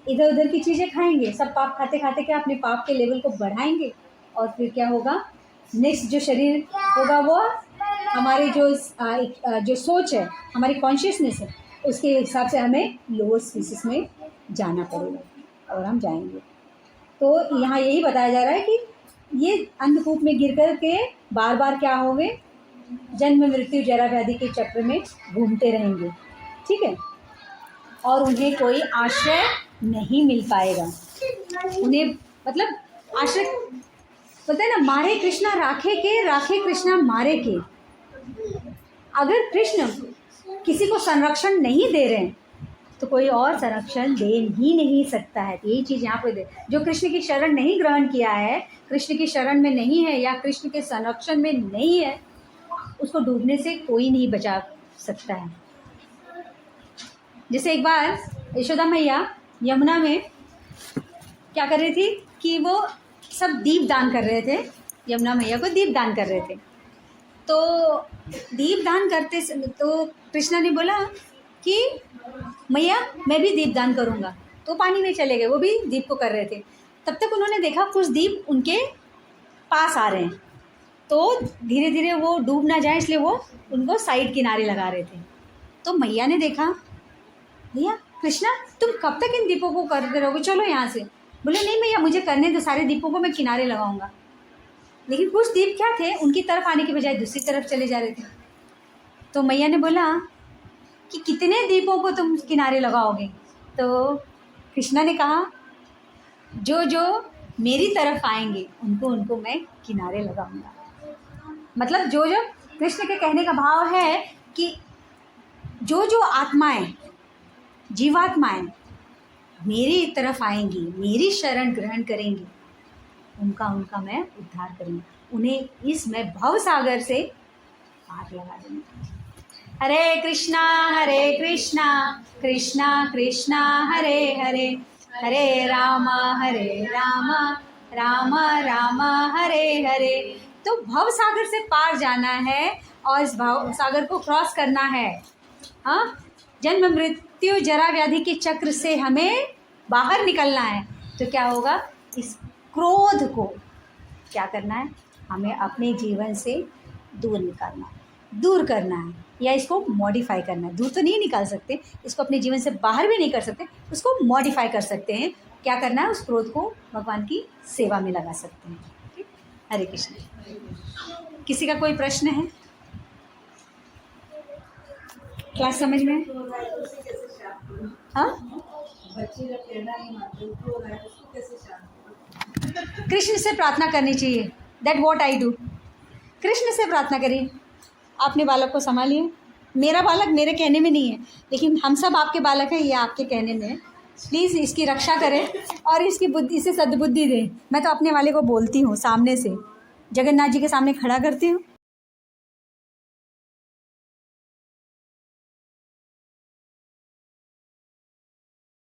इधर उधर की चीज़ें खाएंगे, सब पाप खाते खाते क्या अपने पाप के लेवल को बढ़ाएंगे, और फिर क्या होगा, नेक्स्ट जो शरीर होगा वो हमारे जो सोच है, हमारी कॉन्शियसनेस है, उसके हिसाब से हमें लोअर स्पीसीज में जाना पड़ेगा, और हम जाएंगे। तो यहाँ यही बताया जा रहा है कि ये अंधकूप में गिर कर के बार बार क्या होंगे, जन्म मृत्यु जरा व्याधि के चक्र में घूमते रहेंगे, ठीक है, और उन्हें कोई आश्रय नहीं मिल पाएगा। उन्हें मतलब आश्रय बोलते हैं ना, मारे कृष्णा राखे के, राखे कृष्णा मारे के। अगर कृष्ण किसी को संरक्षण नहीं दे रहे हैं तो कोई और संरक्षण दे ही नहीं सकता है। यही चीज़ यहाँ पे जो कृष्ण की शरण नहीं ग्रहण किया है, कृष्ण की शरण में नहीं है, या कृष्ण के संरक्षण में नहीं है, उसको डूबने से कोई नहीं बचा सकता है। जैसे एक बार यशोदा मैया यमुना में क्या कर रही थी कि वो सब दीप दान कर रहे थे, यमुना मैया को दीप दान कर रहे थे। तो दीप दान करते तो कृष्णा ने बोला कि मैया मैं भी दीप दान करूँगा, तो पानी में चले गए, वो भी दीप को कर रहे थे। तब तक उन्होंने देखा कुछ दीप उनके पास आ रहे हैं, तो धीरे धीरे वो डूब ना जाए इसलिए वो उनको साइड किनारे लगा रहे थे। तो मैया ने देखा, भैया कृष्णा तुम कब तक इन दीपों को करते रहोगे, चलो यहाँ से। बोले नहीं मैया मुझे करने दो, सारे दीपों को मैं किनारे लगाऊंगा। लेकिन कुछ दीप क्या थे, उनकी तरफ आने के बजाय दूसरी तरफ चले जा रहे थे। तो मैया ने बोला कि कितने दीपों को तुम किनारे लगाओगे? तो कृष्णा ने कहा जो जो मेरी तरफ आएंगे उनको उनको मैं किनारे लगाऊंगा। मतलब जो जो कृष्ण के कहने का भाव है कि जो जो आत्माएं, जीवात्माएं मेरी तरफ आएंगी, मेरी शरण ग्रहण करेंगी, उनका उनका मैं उद्धार करूँगी, उन्हें इस मैं भव सागर से पार लगा दूँगी। हरे कृष्णा कृष्णा कृष्णा हरे हरे, हरे राम राम राम हरे हरे। तो भव सागर से पार जाना है और इस भव सागर को क्रॉस करना है। हाँ, जन्म मृत्यु जरा व्याधि के चक्र से हमें बाहर निकलना है। तो क्या होगा, इस क्रोध को क्या करना है, हमें अपने जीवन से दूर निकालना है, दूर करना है, या इसको मॉडिफाई करना है। दूर तो नहीं निकाल सकते, इसको अपने जीवन से बाहर भी नहीं कर सकते, उसको मॉडिफाई कर सकते हैं। क्या करना है, उस क्रोध को भगवान की सेवा में लगा सकते हैं। ठीक, हरे कृष्ण। किसी का कोई प्रश्न है? क्लास समझ में? हाँ, कृष्ण से प्रार्थना करनी चाहिए। That what I do. Krishna से प्रार्थना करिए, आपने बालक को संभालिए। मेरा बालक मेरे कहने में नहीं है, लेकिन हम सब आपके बालक हैं, ये आपके कहने में है। प्लीज़ इसकी रक्षा करें और इसकी बुद्धि, इसे सद्बुद्धि दें। मैं तो अपने वाले को बोलती हूँ, सामने से जगन्नाथ जी के सामने खड़ा करती हूँ